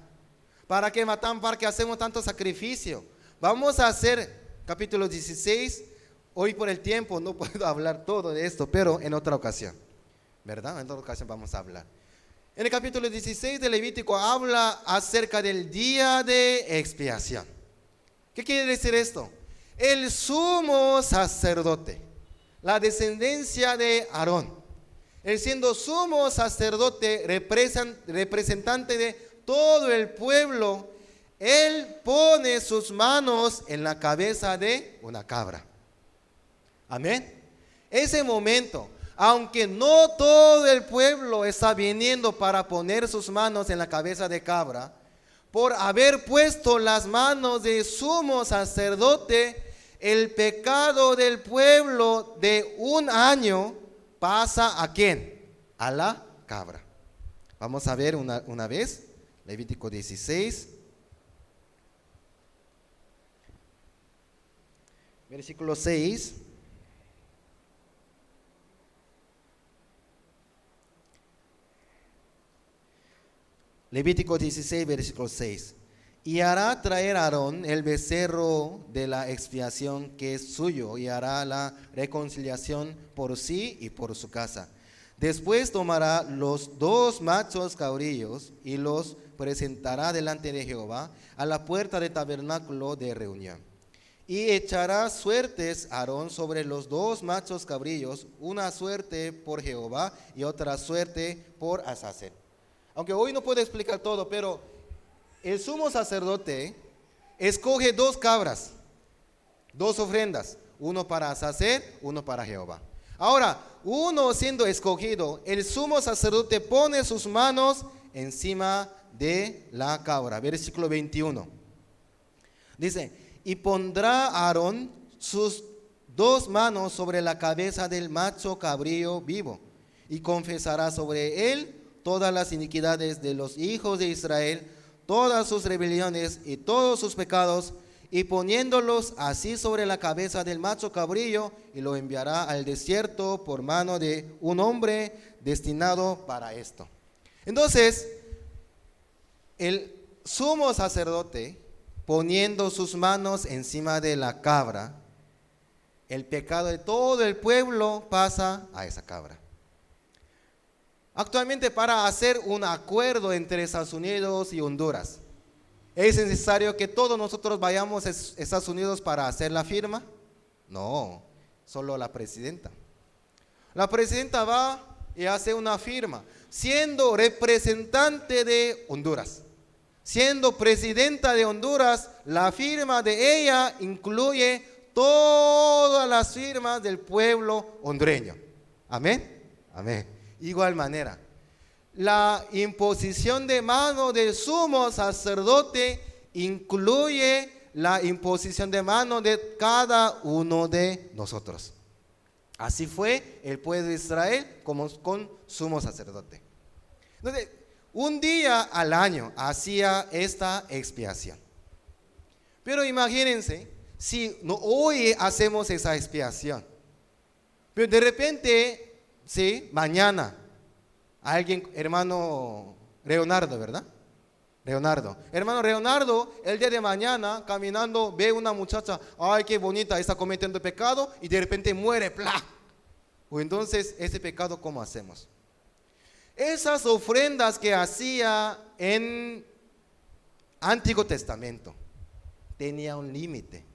Speaker 6: ¿Para qué matan? ¿Para qué hacemos tanto sacrificio? Vamos a hacer, capítulo 16, hoy por el tiempo no puedo hablar todo de esto, pero en otra ocasión, ¿verdad? En otra ocasión vamos a hablar. En el capítulo 16 de Levítico habla acerca del día de expiación. ¿Qué quiere decir esto? El sumo sacerdote, la descendencia de Aarón, él siendo sumo sacerdote, representante de todo el pueblo, él pone sus manos en la cabeza de una cabra. Amén. Ese momento, aunque no todo el pueblo está viniendo para poner sus manos en la cabeza de cabra, por haber puesto las manos de sumo sacerdote, el pecado del pueblo de un año pasa ¿a quién? A la cabra. Vamos a ver una vez, Levítico 16, versículo 6. Levítico 16, versículo 6. Y hará traer a Aarón el becerro de la expiación que es suyo, y hará la reconciliación por sí y por su casa. Después tomará los 2 machos cabrillos y los presentará delante de Jehová a la puerta del tabernáculo de reunión. Y echará suertes Aarón sobre los 2 machos cabrillos, una suerte por Jehová y otra suerte por Azazel. Aunque hoy no puedo explicar todo, pero el sumo sacerdote escoge 2 cabras, 2 ofrendas, uno para Azazel, uno para Jehová. Ahora, uno siendo escogido, el sumo sacerdote pone sus manos encima de la cabra. Versículo 21. Dice, y pondrá Aarón sus 2 manos sobre la cabeza del macho cabrío vivo, y confesará sobre él todas las iniquidades de los hijos de Israel, todas sus rebeliones y todos sus pecados, y poniéndolos así sobre la cabeza del macho cabrillo, y lo enviará al desierto por mano de un hombre destinado para esto. Entonces, el sumo sacerdote, poniendo sus manos encima de la cabra, el pecado de todo el pueblo pasa a esa cabra. Actualmente, para hacer un acuerdo entre Estados Unidos y Honduras, ¿es necesario que todos nosotros vayamos a Estados Unidos para hacer la firma? No, solo la presidenta. La presidenta va y hace una firma, siendo representante de Honduras. Siendo presidenta de Honduras, la firma de ella incluye todas las firmas del pueblo hondureño. Amén. Amén. Igual manera, la imposición de mano del sumo sacerdote incluye la imposición de mano de cada uno de nosotros. Así fue el pueblo de Israel con sumo sacerdote. Entonces, un día al año hacía esta expiación. Pero imagínense, si hoy hacemos esa expiación, pero de repente, sí, mañana, alguien, hermano Leonardo, ¿verdad? Hermano Leonardo, el día de mañana, caminando, ve una muchacha, ay, qué bonita, está cometiendo pecado, y de repente muere, ¡plá! O entonces, ese pecado, ¿cómo hacemos? Esas ofrendas que hacía en Antiguo Testamento, tenía un límite.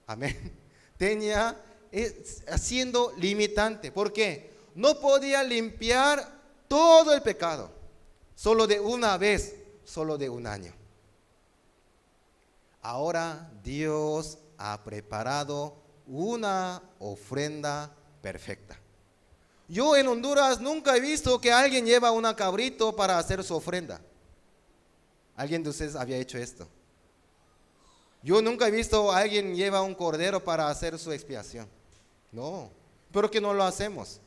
Speaker 6: Amén. Tenía, siendo limitante. ¿Por qué? No podía limpiar todo el pecado, solo de una vez, solo de un año. Ahora Dios ha preparado una ofrenda perfecta. Yo en Honduras nunca he visto que alguien lleva un cabrito para hacer su ofrenda. ¿Alguien de ustedes había hecho esto? Yo nunca he visto a alguien lleva un cordero para hacer su expiación. No, ¿por qué no lo hacemos?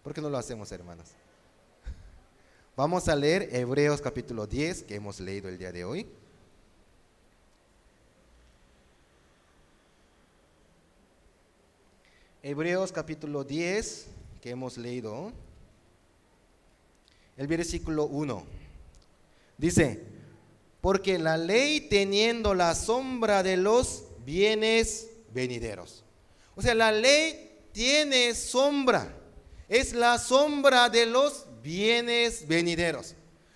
Speaker 6: ¿Por qué no lo hacemos, hermanos? Vamos a leer Hebreos capítulo 10, que hemos leído el día de hoy. Hebreos capítulo 10, que hemos leído, el versículo 1. Dice, porque la ley teniendo la sombra de los bienes venideros. O sea, la ley tiene sombra. Es la sombra de los bienes venideros.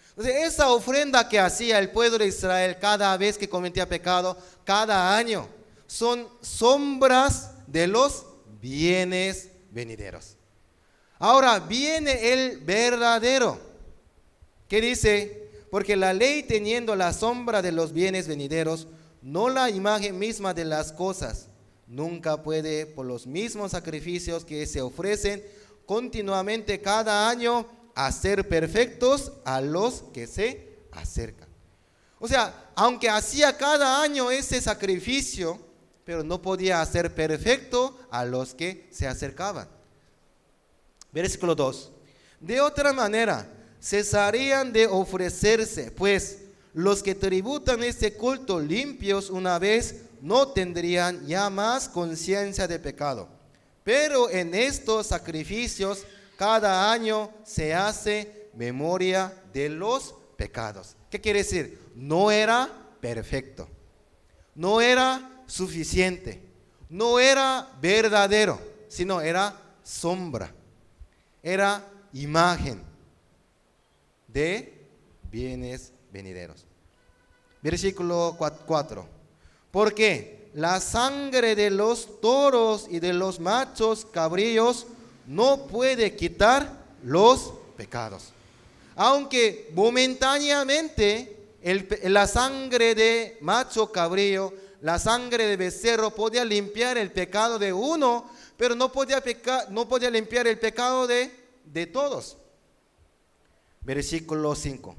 Speaker 6: Entonces, esa ofrenda que hacía el pueblo de Israel cada vez que cometía pecado, cada año, son sombras de los bienes venideros. Ahora viene el verdadero, que dice, porque la ley teniendo la sombra de los bienes venideros, no la imagen misma de las cosas, nunca puede por los mismos sacrificios que se ofrecen continuamente cada año hacer perfectos a los que se acercan. O sea, aunque hacía cada año ese sacrificio, pero no podía hacer perfecto a los que se acercaban. Versículo 2. De otra manera, cesarían de ofrecerse, pues los que tributan este culto limpios una vez no tendrían ya más conciencia de pecado. Pero en estos sacrificios cada año se hace memoria de los pecados. ¿Qué quiere decir? No era perfecto, no era suficiente, no era verdadero, sino era sombra, era imagen de bienes venideros. Versículo 4. Porque la sangre de los toros y de los machos cabríos no puede quitar los pecados. Aunque momentáneamente la sangre de macho cabrío, la sangre de becerro podía limpiar el pecado de uno, pero no podía limpiar el pecado de todos. Versículo 5.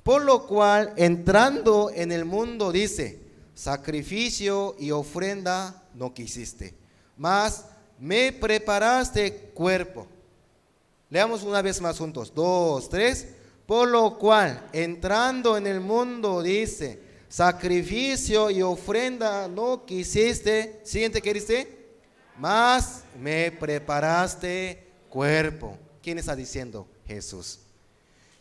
Speaker 6: Por lo cual, entrando en el mundo, dice, sacrificio y ofrenda no quisiste, mas me preparaste cuerpo. Leamos una vez más juntos. 2, 3. Por lo cual, entrando en el mundo, dice, sacrificio y ofrenda no quisiste. Siguiente, ¿qué dice? Mas me preparaste cuerpo. ¿Quién está diciendo? Jesús.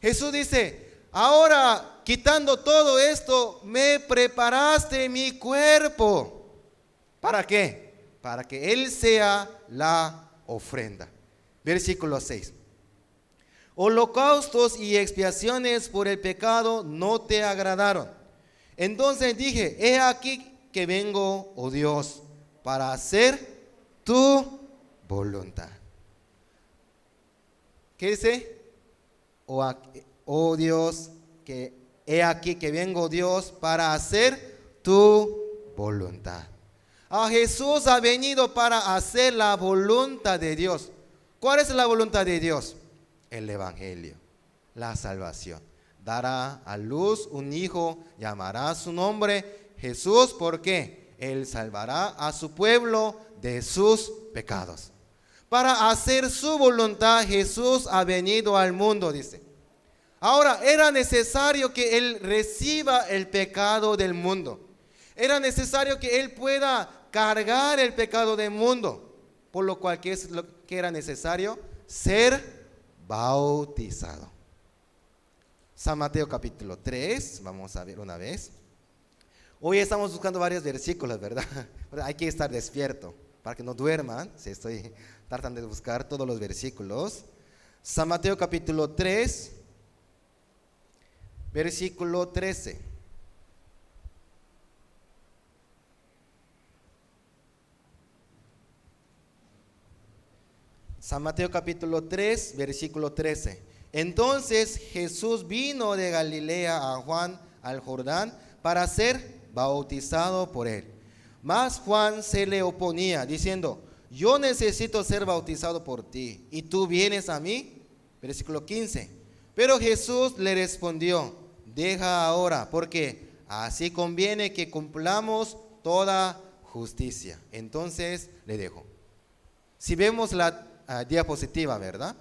Speaker 6: Jesús dice, ahora quitando todo esto, me preparaste mi cuerpo. ¿Para qué? Para que Él sea la ofrenda. Versículo 6. Holocaustos y expiaciones por el pecado no te agradaron. Entonces dije, he aquí que vengo, oh Dios, para hacer tu voluntad. ¿Qué dice? Oh Dios, que he aquí que vengo, Dios, para hacer tu voluntad. Jesús ha venido para hacer la voluntad de Dios. ¿Cuál es la voluntad de Dios? El evangelio, la salvación. Dará a luz un hijo, llamará su nombre Jesús, porque Él salvará a su pueblo de sus pecados. Para hacer su voluntad, Jesús ha venido al mundo, dice. Ahora, era necesario que Él reciba el pecado del mundo. Era necesario que Él pueda cargar el pecado del mundo. Por lo cual, ¿qué es lo que era necesario? Ser bautizado. San Mateo capítulo 3, vamos a ver una vez. Hoy estamos buscando varios versículos, ¿verdad? Hay que estar despierto para que no duerman. Si estoy tratando de buscar todos los versículos. San Mateo capítulo 3, versículo 13. San Mateo capítulo 3, versículo 13. Entonces Jesús vino de Galilea a Juan al Jordán para ser bautizado por él. Mas Juan se le oponía, diciendo, yo necesito ser bautizado por ti, y tú vienes a mí. Versículo 15. Pero Jesús le respondió, deja ahora, porque así conviene que cumplamos toda justicia. Entonces le dejó. Si vemos la diapositiva, ¿verdad?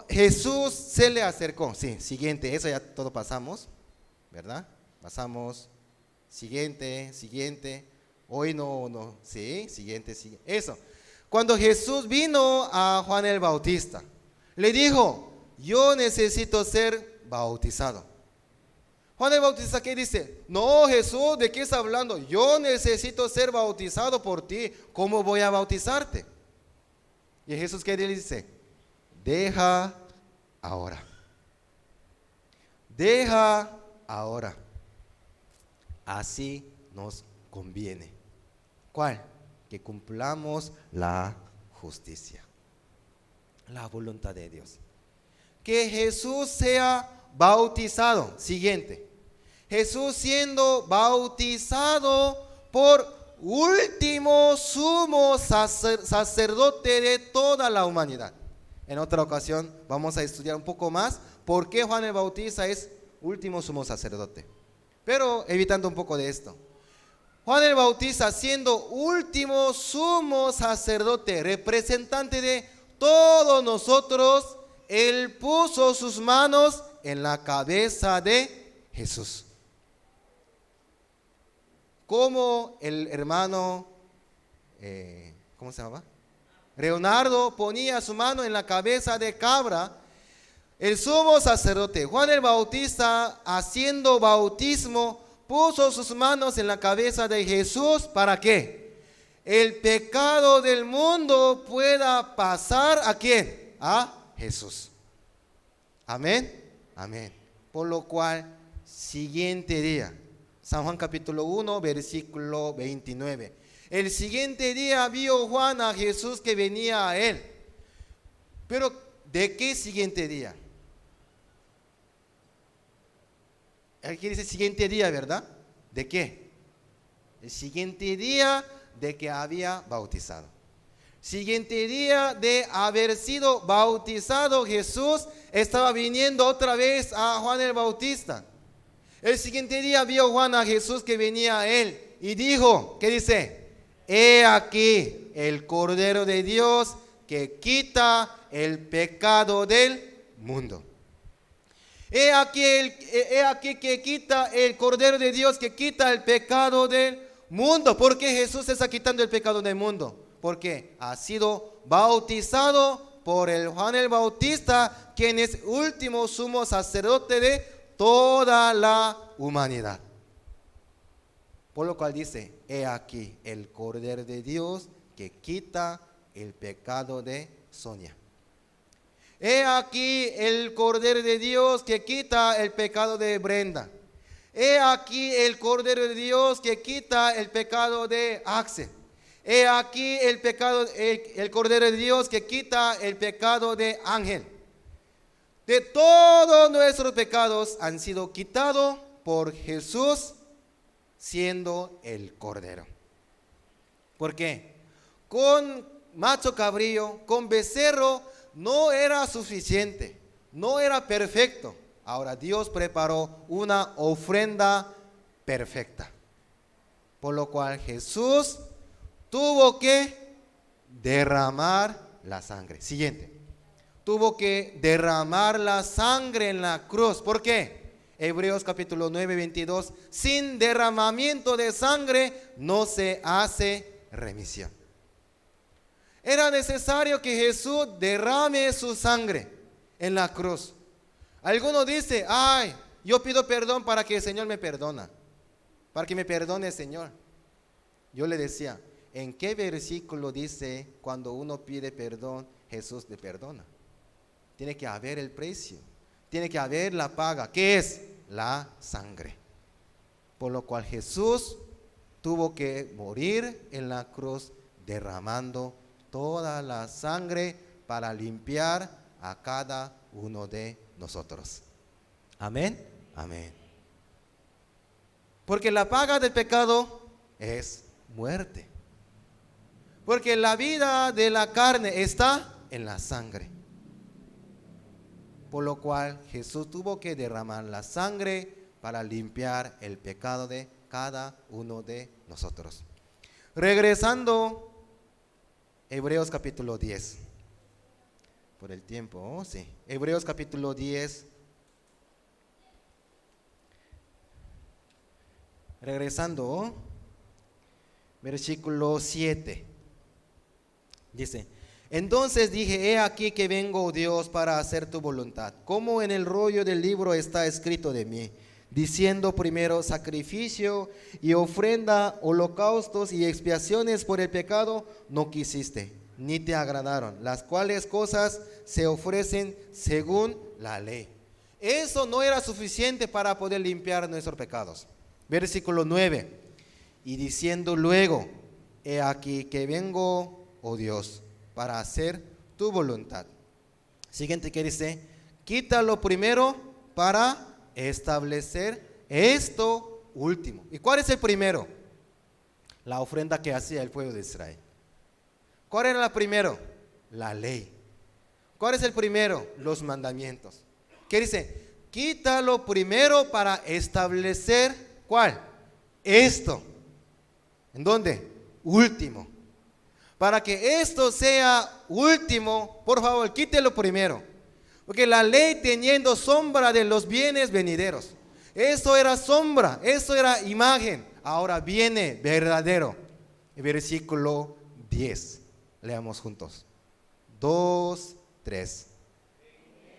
Speaker 6: Jesús se le acercó. Sí, siguiente, eso ya todo pasamos, ¿verdad? Pasamos, siguiente. Hoy no, sí, siguiente. Eso. Cuando Jesús vino a Juan el Bautista, le dijo, yo necesito ser bautizado. Juan el Bautista, ¿qué dice? No, Jesús, ¿de qué está hablando? Yo necesito ser bautizado por ti. ¿Cómo voy a bautizarte? Y Jesús, ¿qué le dice? Deja ahora. Deja ahora. Así nos conviene. ¿Cuál? Que cumplamos la justicia, la voluntad de Dios. Que Jesús sea bautizado. Siguiente. Jesús siendo bautizado por último sumo sacerdote de toda la humanidad. En otra ocasión vamos a estudiar un poco más por qué Juan el Bautista es último sumo sacerdote. Pero evitando un poco de esto. Juan el Bautista siendo último sumo sacerdote, representante de todos nosotros, él puso sus manos en la cabeza de Jesús. Como el hermano, ¿cómo se llama? Leonardo ponía su mano en la cabeza de cabra, el sumo sacerdote Juan el Bautista, haciendo bautismo, puso sus manos en la cabeza de Jesús. ¿Para qué? El pecado del mundo pueda pasar ¿a quién? A Jesús. Amén. Amén. Por lo cual, siguiente día, San Juan capítulo 1, versículo 29. El siguiente día vio Juan a Jesús que venía a él. Pero, ¿de qué siguiente día? Aquí dice siguiente día, ¿verdad? ¿De qué? El siguiente día de que había bautizado. Siguiente día de haber sido bautizado, Jesús estaba viniendo otra vez a Juan el Bautista. El siguiente día vio Juan a Jesús que venía a él y dijo, ¿qué dice? He aquí el Cordero de Dios que quita el pecado del mundo. He aquí que quita el Cordero de Dios que quita el pecado del mundo. ¿Por qué Jesús está quitando el pecado del mundo? Porque ha sido bautizado por el Juan el Bautista, quien es último sumo sacerdote de toda la humanidad. Por lo cual dice, he aquí el Cordero de Dios que quita el pecado de Sonia. He aquí el Cordero de Dios que quita el pecado de Brenda. He aquí el Cordero de Dios que quita el pecado de Axel. He aquí el Cordero de Dios que quita el pecado de Ángel. De todos nuestros pecados han sido quitados por Jesús siendo el Cordero. ¿Por qué? Con macho cabrío, con becerro, no era suficiente, no era perfecto. Ahora Dios preparó una ofrenda perfecta. Por lo cual Jesús tuvo que derramar la sangre. Siguiente. Tuvo que derramar la sangre en la cruz. ¿Por qué? Hebreos capítulo 9, 22. Sin derramamiento de sangre no se hace remisión. Era necesario que Jesús derrame su sangre en la cruz. Alguno dice, ay, yo pido perdón para que el Señor me perdona. Para que me perdone el Señor. Yo le decía, ¿en qué versículo dice cuando uno pide perdón, Jesús le perdona? Tiene que haber el precio. Tiene que haber la paga. ¿Qué es? La sangre. Por lo cual Jesús tuvo que morir en la cruz derramando toda la sangre para limpiar a cada uno de nosotros. Amén. Amén. Porque la paga del pecado es muerte. Porque la vida de la carne está en la sangre. Por lo cual Jesús tuvo que derramar la sangre para limpiar el pecado de cada uno de nosotros. Regresando, Hebreos capítulo 10. Por el tiempo, sí. Hebreos capítulo 10. Regresando, versículo 7. Dice: entonces dije, he aquí que vengo, oh Dios, para hacer tu voluntad, como en el rollo del libro está escrito de mí, diciendo primero sacrificio y ofrenda, holocaustos y expiaciones por el pecado no quisiste, ni te agradaron, las cuales cosas se ofrecen según la ley. Eso no era suficiente para poder limpiar nuestros pecados. Versículo 9. Y diciendo luego, he aquí que vengo, oh Dios, para hacer tu voluntad. Siguiente que dice, quítalo primero para establecer esto último. ¿Y cuál es el primero? La ofrenda que hacía el pueblo de Israel. ¿Cuál era la primero? La ley. ¿Cuál es el primero? Los mandamientos. ¿Qué dice? Quítalo primero para establecer, ¿cuál? Esto. ¿En dónde? Último. Para que esto sea último, por favor, quítelo primero. Porque la ley teniendo sombra de los bienes venideros. Eso era sombra, eso era imagen. Ahora viene verdadero. Versículo 10. Leamos juntos. 2, 3.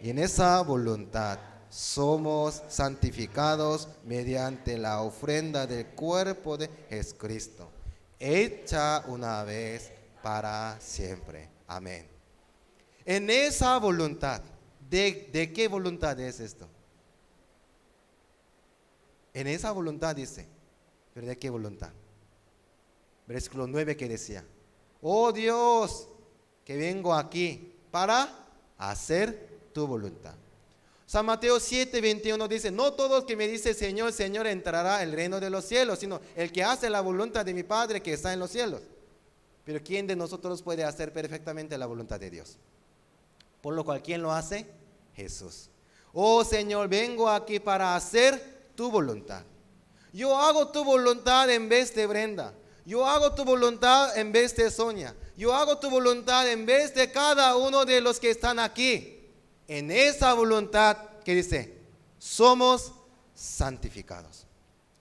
Speaker 6: Y en esa voluntad somos santificados mediante la ofrenda del cuerpo de Jesucristo, hecha una vez para siempre. Amén. En esa voluntad, ¿de qué voluntad es esto? En esa voluntad dice, ¿pero de qué voluntad? Versículo 9 que decía, oh Dios, que vengo aquí para hacer tu voluntad. San Mateo 7, 21 dice, no todo el que me dice Señor, Señor entrará al reino de los cielos, sino el que hace la voluntad de mi Padre que está en los cielos. Pero ¿quién de nosotros puede hacer perfectamente la voluntad de Dios? Por lo cual, ¿quién lo hace? Jesús. Oh Señor, vengo aquí para hacer tu voluntad. Yo hago tu voluntad en vez de Brenda. Yo hago tu voluntad en vez de Sonia. Yo hago tu voluntad en vez de cada uno de los que están aquí. En esa voluntad que dice, somos santificados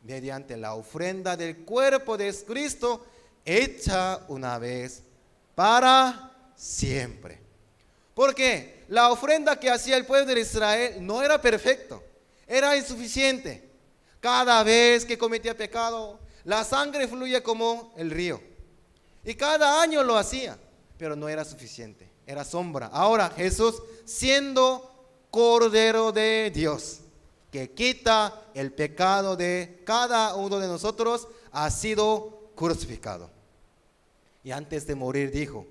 Speaker 6: mediante la ofrenda del cuerpo de Cristo, hecha una vez para siempre. Porque la ofrenda que hacía el pueblo de Israel no era perfecto, era insuficiente. Cada vez que cometía pecado, la sangre fluye como el río. Y cada año lo hacía, pero no era suficiente, era sombra. Ahora Jesús, siendo Cordero de Dios, que quita el pecado de cada uno de nosotros, ha sido crucificado. Y antes de morir dijo,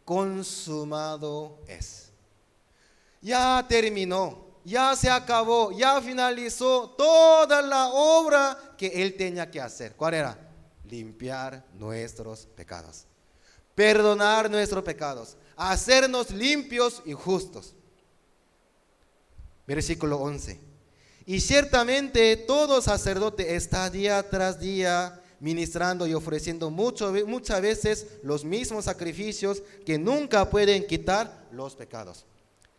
Speaker 6: consumado es. Ya terminó, ya se acabó, ya finalizó toda la obra que Él tenía que hacer. ¿Cuál era? Limpiar nuestros pecados, perdonar nuestros pecados, hacernos limpios y justos. Versículo 11. Y ciertamente todo sacerdote está día tras día ministrando y ofreciendo muchas veces los mismos sacrificios que nunca pueden quitar los pecados.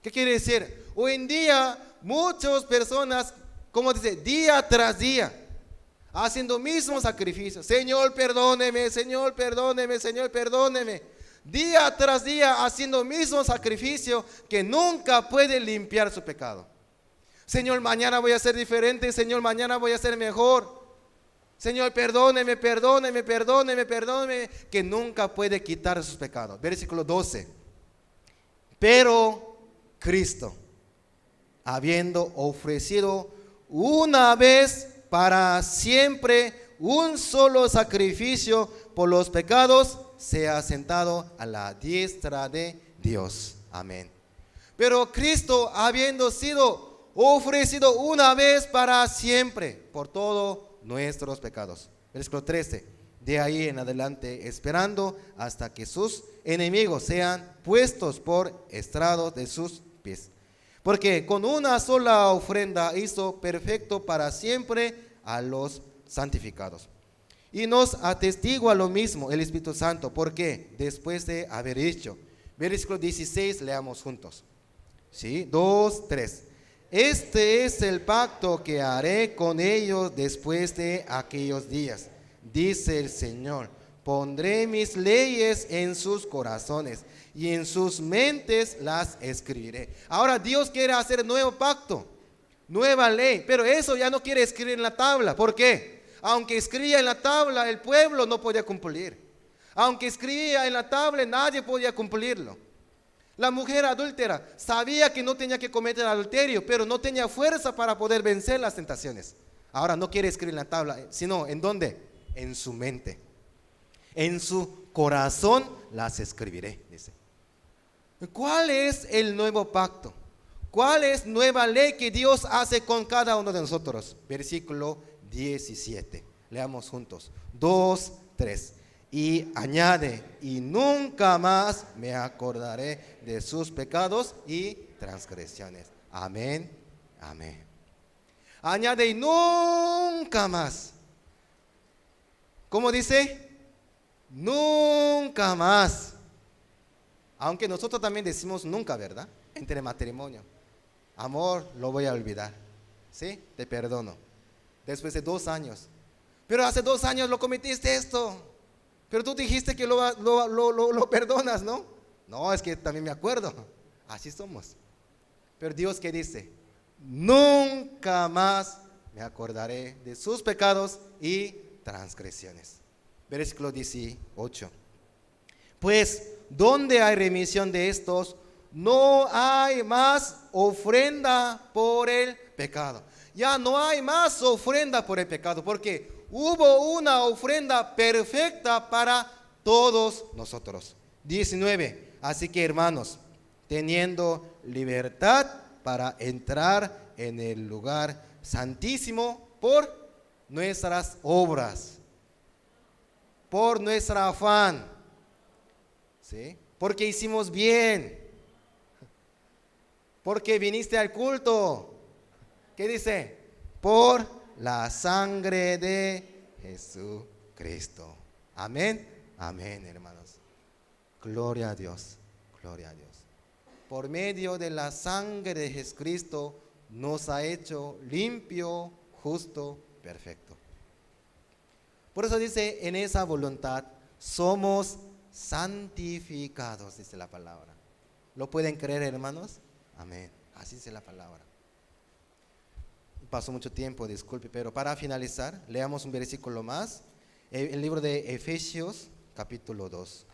Speaker 6: ¿Qué quiere decir? Hoy en día muchas personas, como dice, día tras día, haciendo mismos sacrificios. Señor, perdóneme, Señor, perdóneme, Señor, perdóneme. Día tras día haciendo mismo sacrificio que nunca puede limpiar su pecado. Señor, mañana voy a ser diferente. Señor, mañana voy a ser mejor. Señor, perdóneme, perdóneme, perdóneme, perdóneme, que nunca puede quitar sus pecados. Versículo 12. Pero Cristo, habiendo ofrecido una vez para siempre un solo sacrificio por los pecados, se ha sentado a la diestra de Dios. Amén. Pero Cristo, habiendo sido ofrecido una vez para siempre por todos nuestros pecados. Versículo 13. de ahí en adelante, esperando hasta que sus enemigos sean puestos por estrado de sus pies. Porque con una sola ofrenda hizo perfecto para siempre a los santificados. Y nos atestigua lo mismo el Espíritu Santo, porque después de haber dicho, versículo 16, leamos juntos. ¿Sí? 2, 3. Este es el pacto que haré con ellos después de aquellos días, dice el Señor. Pondré mis leyes en sus corazones y en sus mentes las escribiré. Ahora Dios quiere hacer nuevo pacto, nueva ley, pero eso ya no quiere escribir en la tabla. ¿Por qué? Aunque escribía en la tabla, el pueblo no podía cumplir. Aunque escribía en la tabla, nadie podía cumplirlo. La mujer adúltera sabía que no tenía que cometer adulterio, pero no tenía fuerza para poder vencer las tentaciones. Ahora no quiere escribir en la tabla, sino ¿en dónde? En su mente. En su corazón las escribiré, dice. ¿Cuál es el nuevo pacto? ¿Cuál es nueva ley que Dios hace con cada uno de nosotros? Versículo 17. Leamos juntos. 2, 3. Y añade, y nunca más me acordaré de sus pecados y transgresiones. Amén, amén. Añade, y nunca más. ¿Cómo dice? Nunca más. Aunque nosotros también decimos nunca, ¿verdad? Entre matrimonio. Amor, lo voy a olvidar. ¿Sí? Te perdono. Después de 2 años. Pero hace 2 años lo cometiste esto. Pero tú dijiste que lo perdonas, ¿no? No, es que también me acuerdo. Así somos. Pero Dios, ¿qué dice? Nunca más me acordaré de sus pecados y transgresiones. Versículo 18. Pues, donde hay remisión de estos, no hay más ofrenda por el pecado. Ya no hay más ofrenda por el pecado, porque hubo una ofrenda perfecta para todos nosotros. 19. Así que, hermanos, teniendo libertad para entrar en el lugar santísimo por nuestras obras, por nuestro afán, ¿sí? Porque hicimos bien, porque viniste al culto. ¿Qué dice? Por la sangre de Jesucristo. Amén, amén, hermanos. Gloria a Dios, gloria a Dios. Por medio de la sangre de Jesucristo nos ha hecho limpio, justo, perfecto. Por eso dice, en esa voluntad somos santificados, dice la palabra. ¿Lo pueden creer, hermanos? Amén, así dice la palabra. Pasó mucho tiempo, disculpe, pero para finalizar, leamos un versículo más. El libro de Efesios, capítulo 2.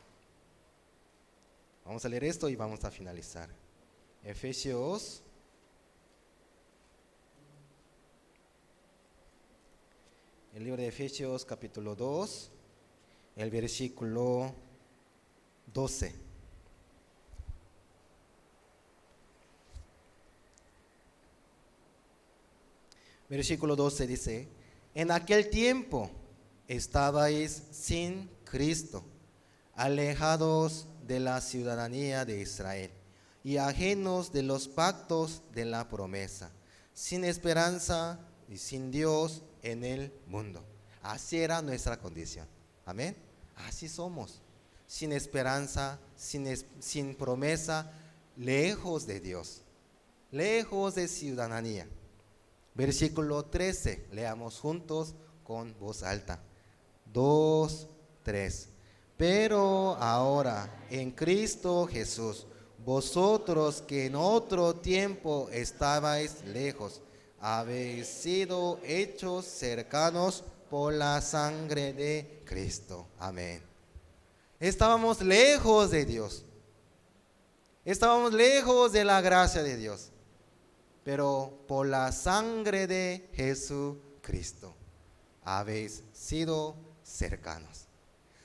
Speaker 6: Vamos a leer esto y vamos a finalizar. Efesios, el libro de Efesios, capítulo 2, el versículo 12. Versículo 12 dice, en aquel tiempo estabais sin Cristo, alejados de la ciudadanía de Israel y ajenos de los pactos de la promesa, sin esperanza y sin Dios en el mundo. Así era nuestra condición. Amén. Así somos, sin esperanza, sin promesa, lejos de Dios, lejos de ciudadanía. Versículo 13, leamos juntos con voz alta. 2, 3. Pero ahora, en Cristo Jesús, vosotros que en otro tiempo estabais lejos, habéis sido hechos cercanos por la sangre de Cristo. Amén. Estábamos lejos de Dios. Estábamos lejos de la gracia de Dios. Pero por la sangre de Jesucristo habéis sido cercanos.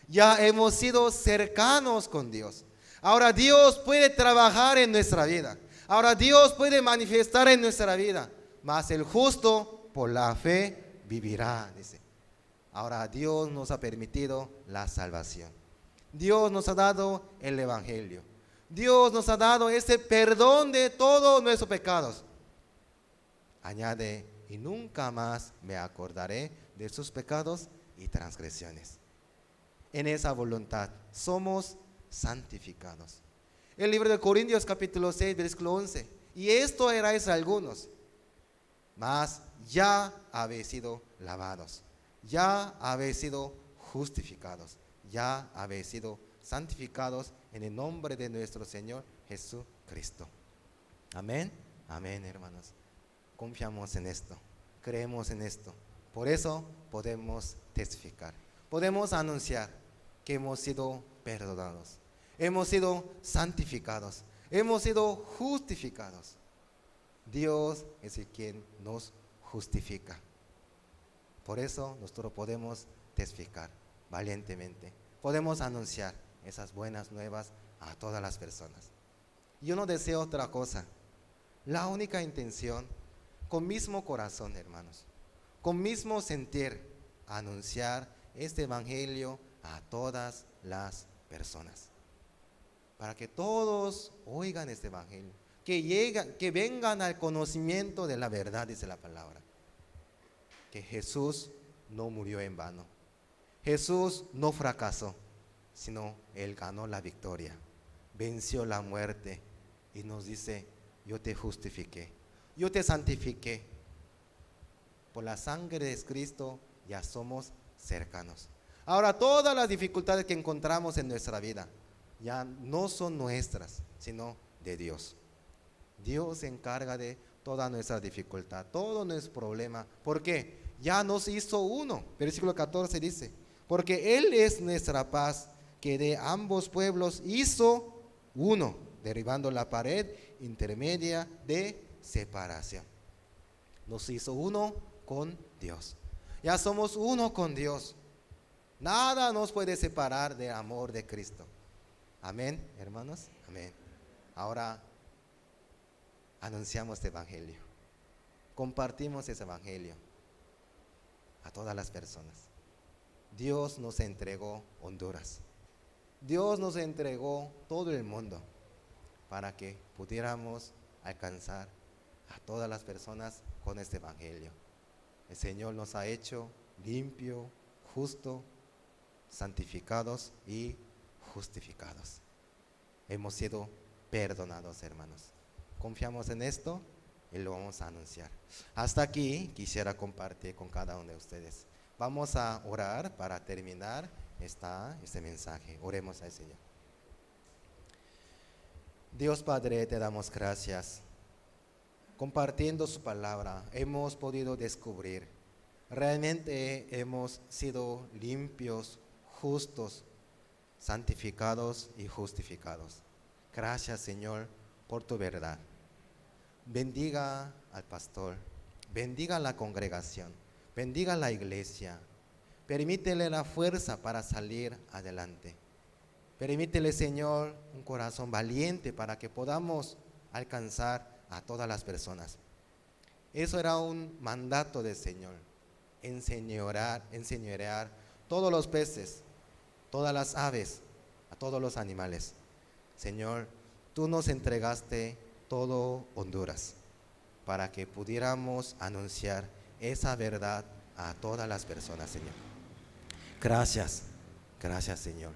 Speaker 6: Ya hemos sido cercanos con Dios. Ahora Dios puede trabajar en nuestra vida. Ahora Dios puede manifestar en nuestra vida. Mas el justo por la fe vivirá, dice. Ahora Dios nos ha permitido la salvación. Dios nos ha dado el Evangelio. Dios nos ha dado ese perdón de todos nuestros pecados. Añade, y nunca más me acordaré de sus pecados y transgresiones. En esa voluntad somos santificados. El libro de Corintios capítulo 6, versículo 11. Y esto erais algunos, mas ya habéis sido lavados, ya habéis sido justificados, ya habéis sido santificados en el nombre de nuestro Señor Jesucristo. Amén, amén, hermanos. Confiamos en esto, creemos en esto. Por eso podemos testificar, podemos anunciar que hemos sido perdonados, hemos sido santificados, hemos sido justificados. Dios es el quien nos justifica. Por eso nosotros podemos testificar valientemente, podemos anunciar esas buenas nuevas a todas las personas. Yo no deseo otra cosa. La única intención, con mismo corazón, hermanos, con mismo sentir, anunciar este evangelio a todas las personas. Para que todos oigan este evangelio, que vengan al conocimiento de la verdad, dice la palabra. Que Jesús no murió en vano. Jesús no fracasó, sino Él ganó la victoria, venció la muerte y nos dice, yo te justifiqué, yo te santifiqué. Por la sangre de Cristo ya somos cercanos. Ahora todas las dificultades que encontramos en nuestra vida ya no son nuestras, sino de Dios. Dios se encarga de toda nuestra dificultad, todo nuestro problema. ¿Por qué? Ya nos hizo uno. Versículo 14 dice, porque Él es nuestra paz, que de ambos pueblos hizo uno, derribando la pared intermedia de separación. Nos hizo uno con Dios. Ya somos uno con Dios. Nada nos puede separar del amor de Cristo. Amén, hermanos. Amén. Ahora anunciamos este evangelio. Compartimos ese evangelio a todas las personas. Dios nos entregó Honduras. Dios nos entregó todo el mundo para que pudiéramos alcanzar a todas las personas con este evangelio. El Señor nos ha hecho limpio, justo, santificados y justificados. Hemos sido perdonados, hermanos. Confiamos en esto y lo vamos a anunciar. Hasta aquí quisiera compartir con cada uno de ustedes. Vamos a orar para terminar este mensaje. Oremos al Señor. Dios Padre, te damos gracias. Compartiendo su palabra, hemos podido descubrir, realmente hemos sido limpios, justos, santificados y justificados. Gracias, Señor, por tu verdad. Bendiga al pastor, bendiga a la congregación, bendiga a la iglesia. Permítele la fuerza para salir adelante. Permítele, Señor, un corazón valiente para que podamos alcanzar a todas las personas. Eso era un mandato del Señor, enseñorear todos los peces, todas las aves, a todos los animales. Señor, tú nos entregaste todo Honduras para que pudiéramos anunciar esa verdad a todas las personas, Señor. Gracias, gracias, Señor.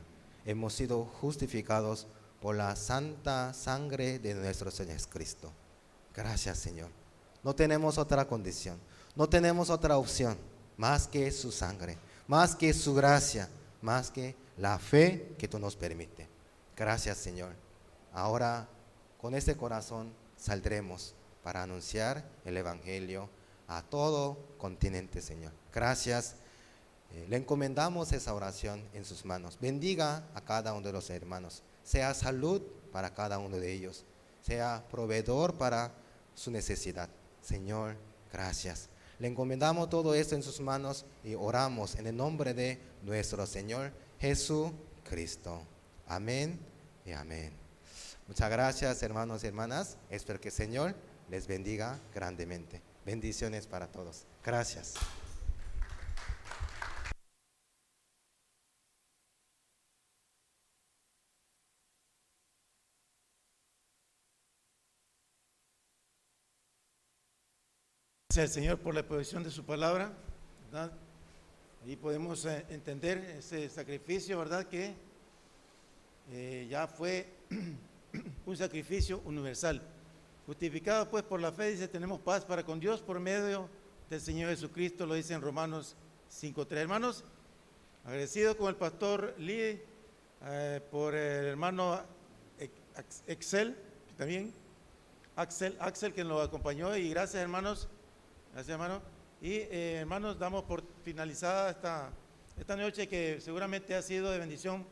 Speaker 6: Hemos sido justificados por la santa sangre de nuestro Señor Jesucristo. Gracias, Señor. No tenemos otra condición, no tenemos otra opción más que su sangre, más que su gracia, más que la fe que tú nos permites. Gracias, Señor. Ahora, con este corazón, saldremos para anunciar el evangelio a todo continente, Señor. Gracias. Le encomendamos esa oración en sus manos. Bendiga a cada uno de los hermanos. Sea salud para cada uno de ellos. Sea proveedor para su necesidad. Señor, gracias. Le encomendamos todo esto en sus manos y oramos en el nombre de nuestro Señor Jesucristo. Amén y amén. Muchas gracias, hermanos y hermanas. Espero que el Señor les bendiga grandemente. Bendiciones para todos. Gracias.
Speaker 3: Gracias al Señor por la exposición de su palabra, ¿verdad? Ahí podemos entender ese sacrificio, ¿verdad? Que ya fue un sacrificio universal. Justificado pues por la fe, dice, tenemos paz para con Dios por medio del Señor Jesucristo, lo dice en Romanos 5:3. Hermanos, agradecido con el pastor Lee, por el hermano Axel, también Axel que nos acompañó, y gracias hermanos, y hermanos, damos por finalizada esta noche que seguramente ha sido de bendición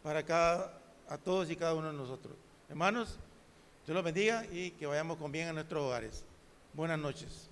Speaker 3: para a todos y cada uno de nosotros. Hermanos, Dios los bendiga y que vayamos con bien a nuestros hogares. Buenas noches.